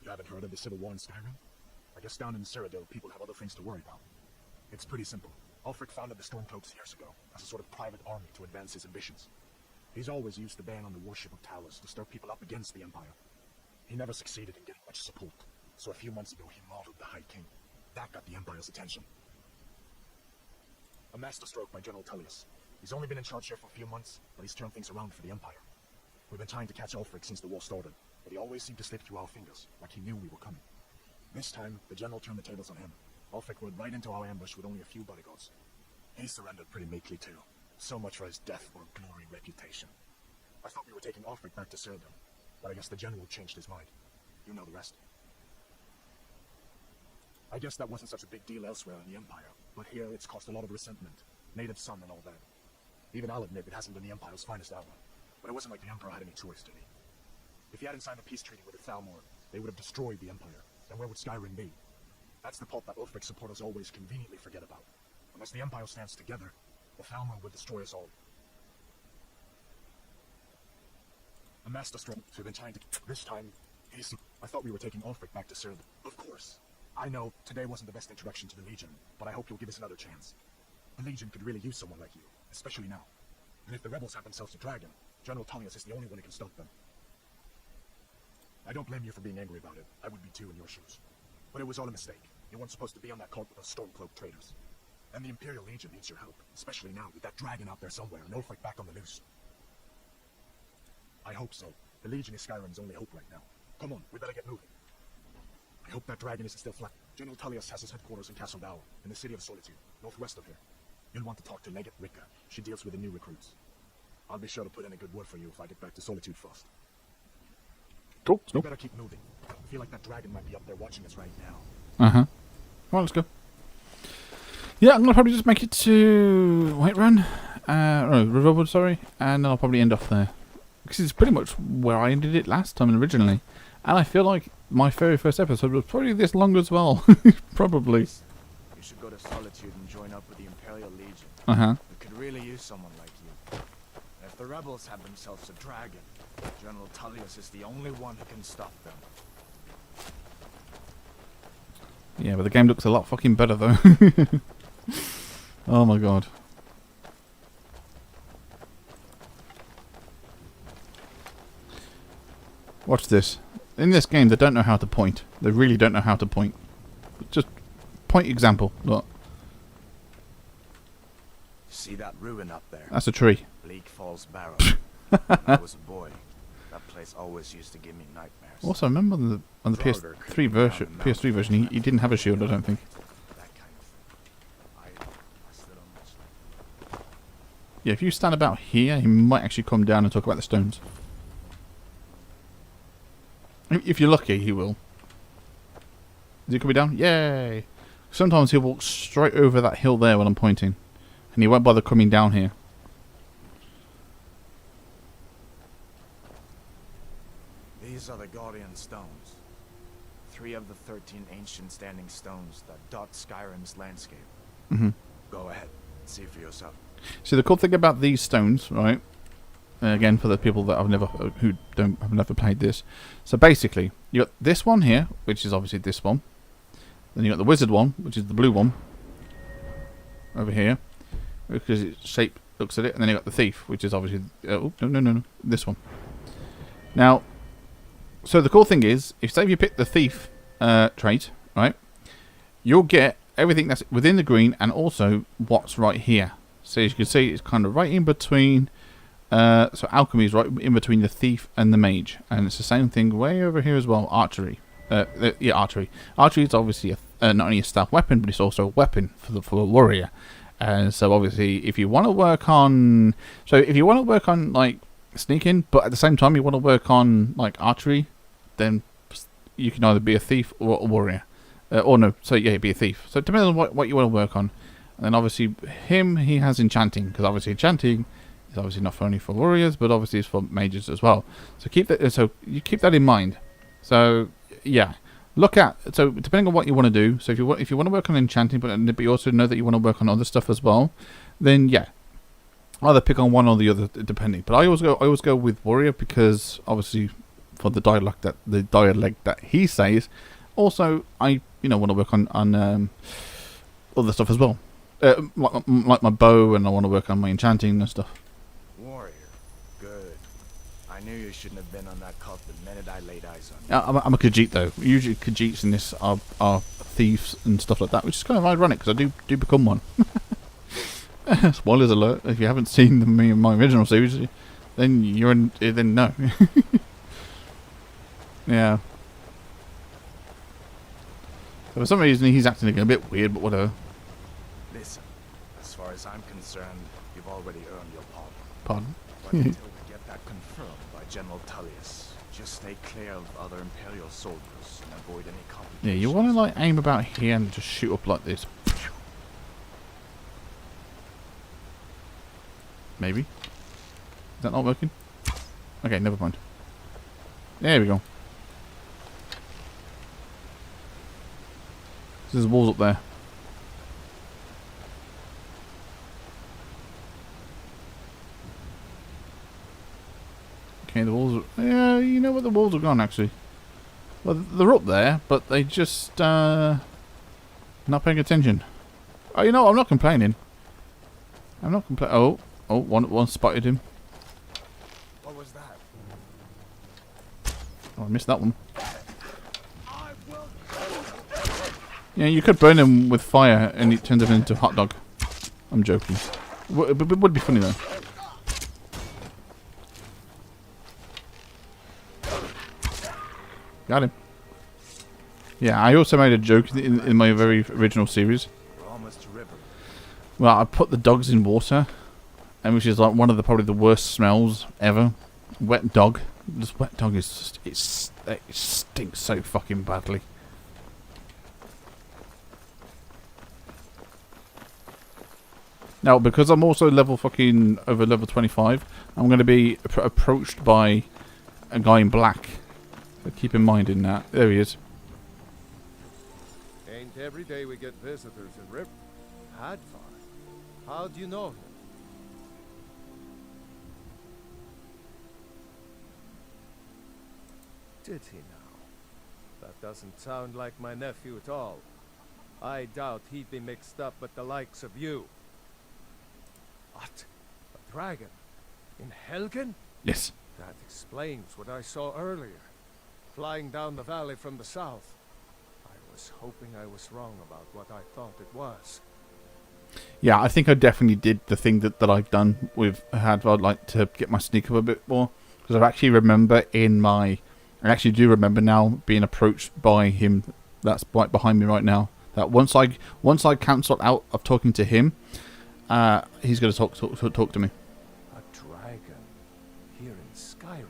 You haven't heard of the Civil War in Skyrim? I guess down in Cyrodiil, people have other things to worry about. It's pretty simple. Ulfric founded the Stormcloaks years ago as a sort of private army to advance his ambitions. He's always used the ban on the worship of Talos to stir people up against the Empire. He never succeeded in getting much support, so a few months ago he martyred the High King. That got the Empire's attention. A masterstroke by General Tullius. He's only been in charge here for a few months, but he's turned things around for the Empire. We've been trying to catch Ulfric since the war started, but he always seemed to slip through our fingers, like he knew we were coming. This time, the General turned the tables on him. Ulfric rode right into our ambush with only a few bodyguards. He surrendered pretty meekly too. So much for his death for a glory reputation. I thought we were taking Ulfric back to Serdam, but I guess the General changed his mind. You know the rest. I guess that wasn't such a big deal elsewhere in the Empire, but here it's caused a lot of resentment. Native son and all that. Even I'll admit it hasn't been the Empire's finest hour, but it wasn't like the Emperor had any choice, did he? If he hadn't signed a peace treaty with the Thalmor, they would have destroyed the Empire. Then where would Skyrim be? That's the part that Ulfric supporters always conveniently forget about. Unless the Empire stands together, the Thalmor would destroy us all. A masterstroke we've been trying to... This time, I thought we were taking Ulfric back to Serdam. Of course. I know today wasn't the best introduction to the Legion, but I hope you'll give us another chance. The Legion could really use someone like you, especially now. And if the rebels have themselves a dragon, General Tullius is the only one who can stop them. I don't blame you for being angry about it. I would be too in your shoes. But it was all a mistake. You weren't supposed to be on that cart with those Stormcloak traitors. And the Imperial Legion needs your help, especially now with that dragon out there somewhere and Ulfric back on the loose. I hope so. The Legion is Skyrim's only hope right now. Come on, we better get moving. I hope that dragon isn't still flat. General Tullius has his headquarters in Castle Dower, in the City of Solitude, northwest of here. You'll want to talk to Legate Rika. She deals with the new recruits. I'll be sure to put in a good word for you if I get back to Solitude first. Cool. We better keep moving. I feel like that dragon might be up there watching us right now. Uh-huh. Well, let's go. Yeah, I'm going to probably just make it to Whiterun. Riverwood, sorry. And then I'll probably end off there. Because it's pretty much where I ended it last time originally. And I feel like my very first episode was probably this long as well. Probably. You should go to Solitude and join up with the Imperial Legion. Uh-huh. We could really use someone like you. And if the rebels have themselves a dragon, General Tullius is the only one who can stop them. Yeah, but the game looks a lot fucking better though. Oh my god. Watch this. In this game, they don't know how to point. They really don't know how to point. Just point example. Look. See that ruin up there? That's a tree. Bleak Falls Barrow. When I was a boy, that place always used to give me nightmares. Also, I remember on the PS3 version, he didn't have a shield, I don't think. That kind of thing. I still don't much like. Yeah, if you stand about here, he might actually come down and talk about the stones. If you're lucky, he will. Is he coming down? Yay! Sometimes he'll walk straight over that hill there when I'm pointing. And he won't bother coming down here. These are the Guardian Stones. 3 of the 13 ancient standing stones that dot Skyrim's landscape. Mm-hmm. Go ahead, see for yourself. See, the cool thing about these stones, right? Again, for the people that have never played this. So basically, you got this one here, which is obviously this one. Then you got the wizard one, which is the blue one, over here, because its shape looks at it. And then you got the thief, which is obviously no, this one. Now, so the cool thing is, if you pick the thief trait, right, you'll get everything that's within the green and also what's right here. So as you can see, it's kind of right in between. So alchemy is right in between the thief and the mage, and it's the same thing way over here as well. Archery, yeah, archery. Archery is obviously not only a stealth weapon, but it's also a weapon for a warrior. And so obviously, if you want to work on, like sneaking, but at the same time you want to work on like archery, then you can either be a thief or a warrior, or no, so yeah, be a thief. So it depends on what you want to work on. And then obviously he has enchanting, because obviously enchanting. It's obviously not only for warriors, but obviously it's for mages as well. So keep that. So you keep that in mind. So yeah, so depending on what you want to do. So if you want to work on enchanting, but you also know that you want to work on other stuff as well, then yeah, either pick on one or the other depending. But I always go with warrior, because obviously for the dialect that he says. Also, I want to work on other stuff as well, like my bow, and I want to work on my enchanting and stuff. Warrior. Good. knew you shouldn't have been on that cult the minute I laid eyes on you. I'm a Khajiit though. Usually Khajiits in this are thieves and stuff like that, which is kind of ironic because I do become one. Spoilers alert! If you haven't seen me in my original series, then then no. Yeah. So for some reason he's acting a bit weird, but whatever. Listen, as far as I'm concerned, you've already earned your pardon. Pardon? But until we get that confirmed by General Tullius, just stay clear of other Imperial soldiers and avoid any complications. Yeah, you want to like aim about here and just shoot up like this. Maybe. Is that not working? Okay, never mind. There we go. There's walls up there. Okay, the walls are... Yeah, you know what? The walls are gone, actually. Well, they're up there, but they just... not paying attention. Oh, you know what? I'm not complaining. I'm not complaining. Oh, one spotted him. What was that? Oh, I missed that one. Yeah, you could burn him with fire and it turns him into a hot dog. I'm joking. It would be funny though. Got him. Yeah, I also made a joke in my very original series. We're almost to river. Well, I put the dogs in water, and which is like one of the probably the worst smells ever. Wet dog. This wet dog is just, it stinks so fucking badly. Now, because I'm also level 25, I'm going to be approached by a guy in black. So keep in mind in that. There he is. Ain't every day we get visitors in River. Hadvar. How do you know him? Did he now? That doesn't sound like my nephew at all. I doubt he'd be mixed up with the likes of you. What? A dragon? In Helgen? Yes. That explains what I saw earlier. Flying down the valley from the south. I was hoping I was wrong about what I thought it was. Yeah, I think I definitely did the thing that I've done with Hadvar, like to get my sneak up a bit more. Because I actually remember I actually do remember now being approached by him. That's right behind me right now. That once I cancelled out of talking to him, he's going to talk to me. A dragon here in Skyrim.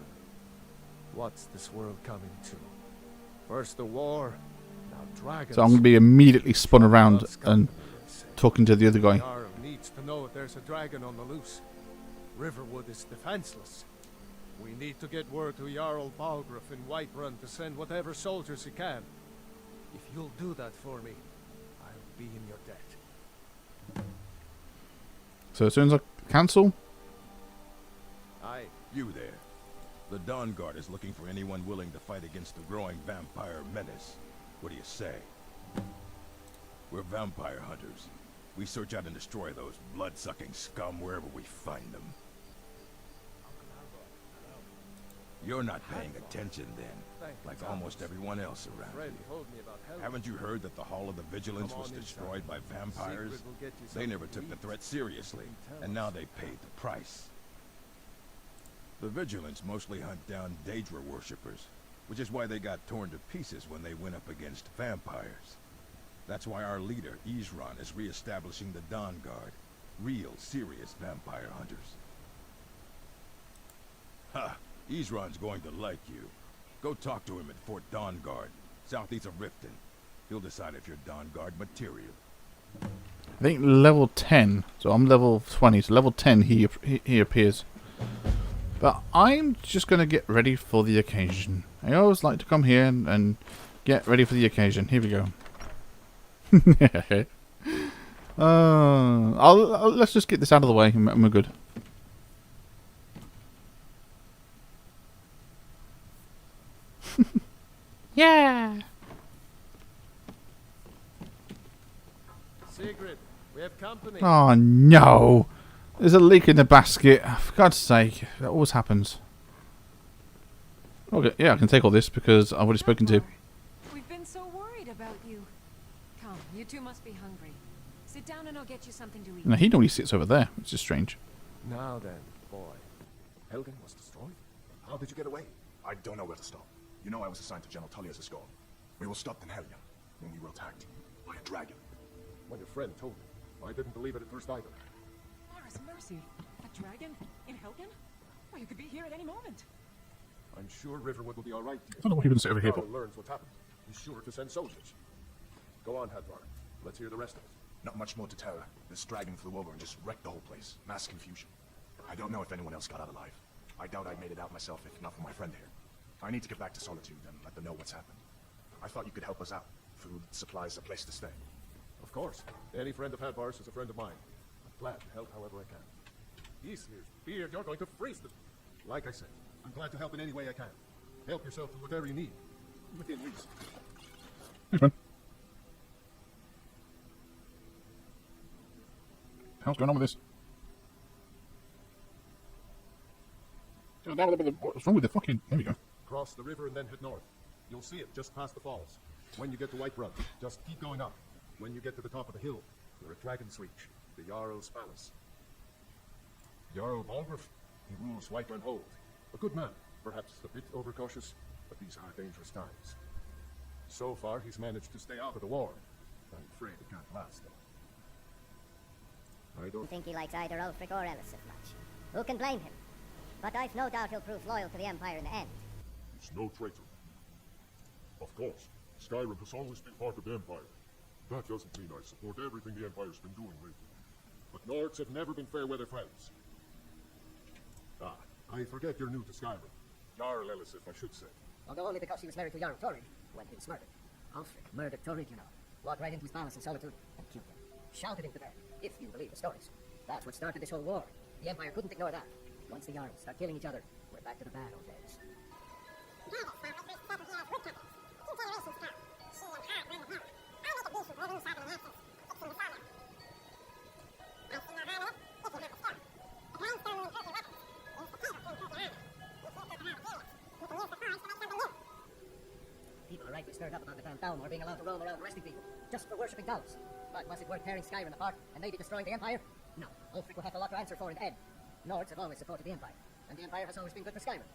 What's this world coming to? First the war, now dragons. So I'm going to be immediately spun around and talking to the other guy. Jarl needs to know if there's a dragon on the loose. Riverwood is defenseless. We need to get word to Jarl Balgruuf in Whiterun to send whatever soldiers he can. If you'll do that for me, I'll be in your debt. So as soon as I cancel... Aye. You there. The Dawn Guard is looking for anyone willing to fight against the growing vampire menace. What do you say? We're vampire hunters. We search out and destroy those blood-sucking scum wherever we find them. You're not paying attention then, like almost everyone else around Fred here. told me about Helgen. Haven't you heard that the Hall of the Vigilance Come was on inside. destroyed by vampires? Secret will get you They something never to took the eat. threat seriously, and now they paid the price. The Vigilance mostly hunt down Daedra worshippers, which is why they got torn to pieces when they went up against vampires. That's why our leader, Isran, is re-establishing the Dawn Guard. Real, serious vampire hunters. Ha! Isran's going to like you. Go talk to him at Fort Dawn Guard, southeast of Riften. He'll decide if you're Dawn Guard material. I think level 10, so I'm level 20, so level 10 he appears. But I'm just going to get ready for the occasion. I always like to come here and get ready for the occasion. Here we go. Let's just get this out of the way and we're good. Yeah. Sigrid, we have company. Oh no. There's a leak in the basket. For God's sake, that always happens. Okay, yeah, I can take all this because I've already spoken to. We've been so worried about you. Come, you two must be hungry. Sit down and I'll get you something to eat. Now, he normally sits over there, which is strange. Now then, boy. Helgen was destroyed? How did you get away? I don't know where to stop. You know I was assigned to General Tullius' escort. We were stopped in Helgen when we were attacked by a dragon. When your friend told me, I didn't believe it at first either. Morris, mercy. A dragon? In Helgen? Well, you could be here at any moment. I'm sure Riverwood will be all right. I don't know what he would sit over here for. Carl learns what's happened. He's sure to send soldiers. Go on, Hadvar. Let's hear the rest of it. Not much more to tell. This dragon flew over and just wrecked the whole place. Mass confusion. I don't know if anyone else got out alive. I doubt I made it out myself if not for my friend here. I need to get back to Solitude and let them know what's happened. I thought you could help us out. Food, supplies, a place to stay. Of course. Any friend of Hadvar's is a friend of mine. I'm glad to help however I can. Easler's beard, you're going to freeze them. Like I said, I'm glad to help in any way I can. Help yourself to whatever you need. Within reason. Thanks, man. How's going on with this? What's wrong with the fucking... There we go. Cross the river and then head north. You'll see it just past the falls. When you get to Whiterun, just keep going up. When you get to the top of the hill, you're at Dragon's Reach, the Jarl's palace. Jarl Balgruuf, he rules Whiterun Hold. A good man, perhaps a bit overcautious, but these are dangerous times. So far, he's managed to stay out of the war. I'm afraid it can't last, though. I don't think he likes either Ulfric or Elisif much. Who can blame him? But I've no doubt he'll prove loyal to the Empire in the end. He's no traitor. Of course, Skyrim has always been part of the Empire. That doesn't mean I support everything the Empire's been doing lately. But Nords have never been fair-weather friends. Ah, I forget you're new to Skyrim. Jarl Elisif, I should say. Although only because he was married to Jarl Torrid when he was murdered. Ulfric murdered Torrid, you know. Walked right into his palace in Solitude and killed him. Shouted him to death, if you believe the stories. That's what started this whole war. The Empire couldn't ignore that. Once the Jarls start killing each other, we're back to the bad old days. People are rightly stirred up about the Town being allowed to roam around arresting people, just for worshipping dolls. But was it worth tearing Skyrim apart and maybe destroying the Empire? No, Ulfric will have a lot to answer for in the end. Nords have always supported the Empire, and the Empire has always been good for Skyrim.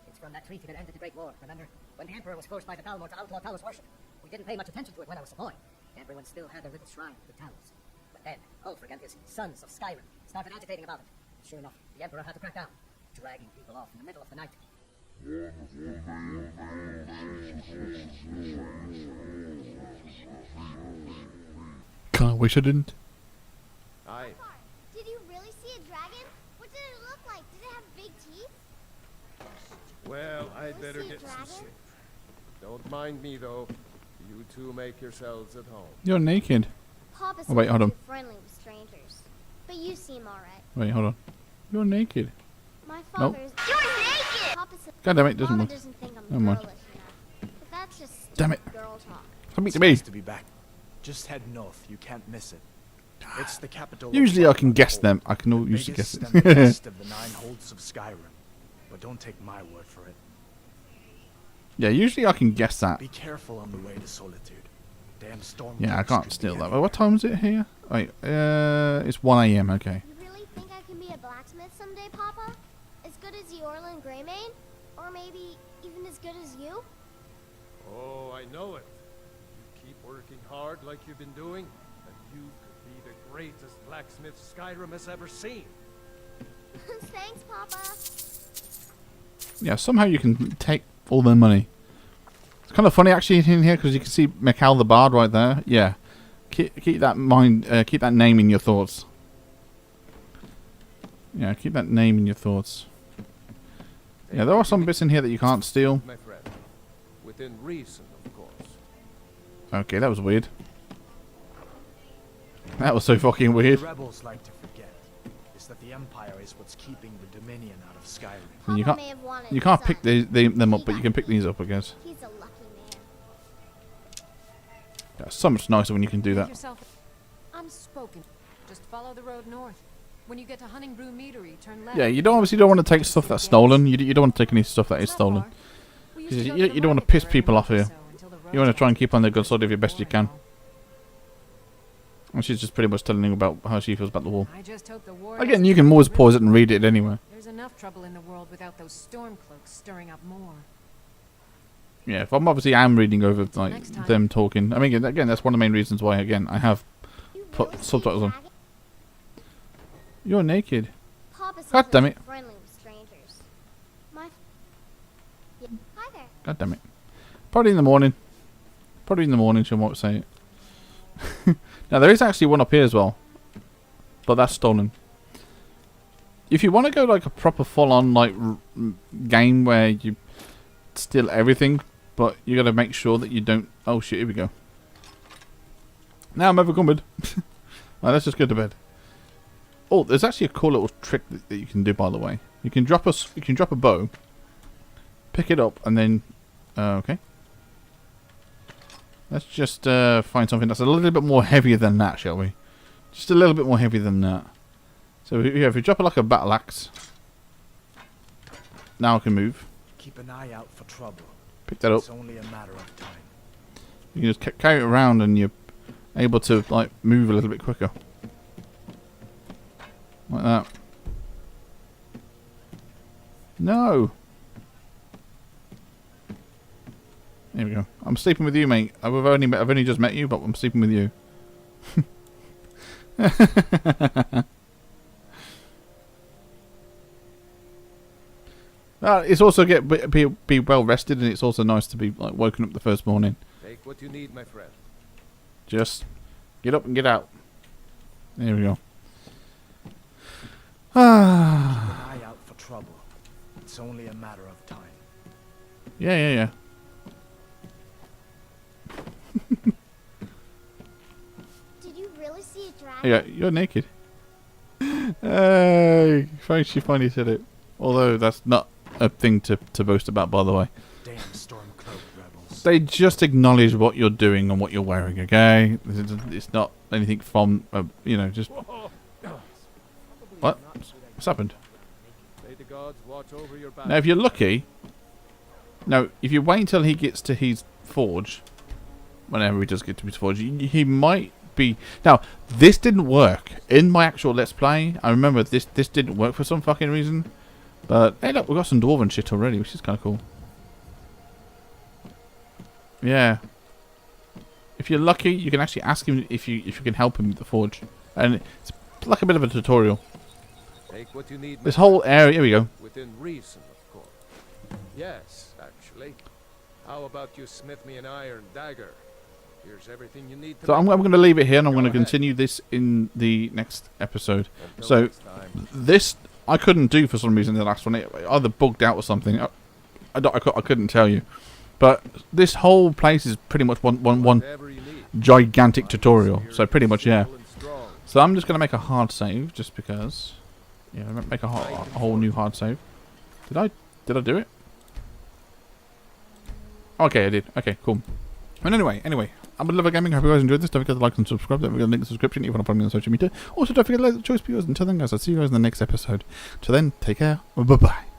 It's from that treaty that ended the Great War, remember? When the Emperor was forced by the Talmor to outlaw Talos worship. We didn't pay much attention to it when I was a boy. Everyone still had their little shrine to Talos. But then, Ulfric and his sons of Skyrim started agitating about it. Sure enough, the Emperor had to crack down, dragging people off in the middle of the night. Can't wish I didn't. Aye. Did you really see a dragon? What did it look like? Did it have big teeth? Well, I'd Was better he a get some dragon? sleep. Don't mind me, though. You two make yourselves at home. You're naked. Papa's Oh, wait, hold on. too friendly with strangers. But you seem alright. Wait, hold on. You're naked. My Nope. father's... You're naked! Papa said God damn it, doesn't Mama work. doesn't think I'm Never mind. girlish enough. But that's just Damn it. girl talk. Something to It's me. nice to be back. Just head north. You can't miss it. It's the capital. of Usually I can Whiterun guess Hold, them. I can the all usually guess biggest and the it. best of the 9 holds of Skyrim. But don't take my word for it. Yeah, usually I can guess that. Be careful on the way to Solitude. Damn storm. Yeah, I clouds can't could steal be that. anywhere. What time is it here? Wait, it's 1 AM, okay. You really think I can be a blacksmith someday, Papa? As good as Eorlund Greymane? Or maybe even as good as you? Oh, I know it. You keep working hard like you've been doing, and you could be the greatest blacksmith Skyrim has ever seen. Thanks, Papa. Yeah, somehow you can take all their money. It's kind of funny actually in here because you can see Mikhail the Bard right there. Yeah, keep that keep that name in your thoughts. Yeah, keep that name in your thoughts. Yeah, there are some bits in here that you can't steal. My friend. Within reason, of course. Okay, that was weird. That was so fucking What weird. the rebels like to forget is that the Empire is what's keeping the Dominion out of Skyrim. And you Papa can't may have wanted you a can't son. pick them up, but you can pick these up, I guess. He's a lucky man. Yeah, so much nicer when you can do Make that. yourself unspoken. Just follow the road north. When you get to Hunting Brew Meadery, turn left. Yeah, you don't obviously don't want to take stuff that's stolen. You don't want to take any stuff that is stolen. You don't want to piss people off here. You want to try and keep on the good side of your best you can. And she's just pretty much telling you about how she feels about the war. Again, you can always pause it and read it anyway. There's enough trouble in the world without those stormcloaks stirring up more. Yeah, if I'm obviously reading over like them talking. I mean, again, that's one of the main reasons why again I have put subtitles on. You're naked. God damn it. Friendly with strangers. Hi there. God damn it. Probably in the morning. Probably in the morning she might say it. Now there is actually one up here as well. But that's stolen. If you want to go like a proper full on like game where you steal everything, but you got to make sure that you don't... Oh shit, here we go. Now I'm overcumbered. Right, let's just go to bed. Oh, there's actually a cool little trick that you can do, by the way. You can drop a bow, pick it up, and then okay. Let's just find something that's a little bit more heavier than that, shall we? Just a little bit more heavy than that. So yeah, if we drop it like a battle axe, now I can move. Keep an eye out for trouble. Pick that up. It's only a matter of time. You can just carry it around, and you're able to like move a little bit quicker. Like that. No. There we go. I'm sleeping with you, mate. I've only just met you, but I'm sleeping with you. It's also be well rested, and it's also nice to be like woken up the first morning. Take what you need, my friend. Just get up and get out. There we go. Ah. Keep an eye out for trouble. It's only a matter of time. Yeah. Did you really see a dragon? Yeah, you're naked. She finally said it. Although that's not a thing to boast about, by the way. Damn stormcloak rebels. They just acknowledge what you're doing and what you're wearing, okay? It's not anything from, you know, just... What? What's happened? May the gods watch over your back. Now, if you're lucky... No, if you wait until he gets to his forge... Whenever he does get to his forge, he might be... Now, this didn't work. In my actual Let's Play, I remember this didn't work for some fucking reason. But, hey look, we've got some dwarven shit already, which is kind of cool. Yeah. If you're lucky, you can actually ask him if you can help him with the forge. And it's like a bit of a tutorial. Take what you need, This whole area, here we go. Within reason, of course. Yes, actually. How about you smith me an iron dagger? Here's everything you need to So I'm going to leave it here, and I'm going to continue this in the next episode. So this I couldn't do for some reason. The last one, it either bugged out or something. I couldn't tell you. But this whole place is pretty much one gigantic tutorial. So pretty much, yeah. So I'm just going to make a hard save, just because. Yeah, make a whole new hard save. Did I do it? Okay, I did. Okay, cool. And anyway, I'm a Lover Gaming. I hope you guys enjoyed this. Don't forget to like and subscribe. Don't forget to link in the description if you want to follow me on social media. Also, don't forget to like the choice viewers. Until then, guys, I'll see you guys in the next episode. Till then, take care. Bye-bye.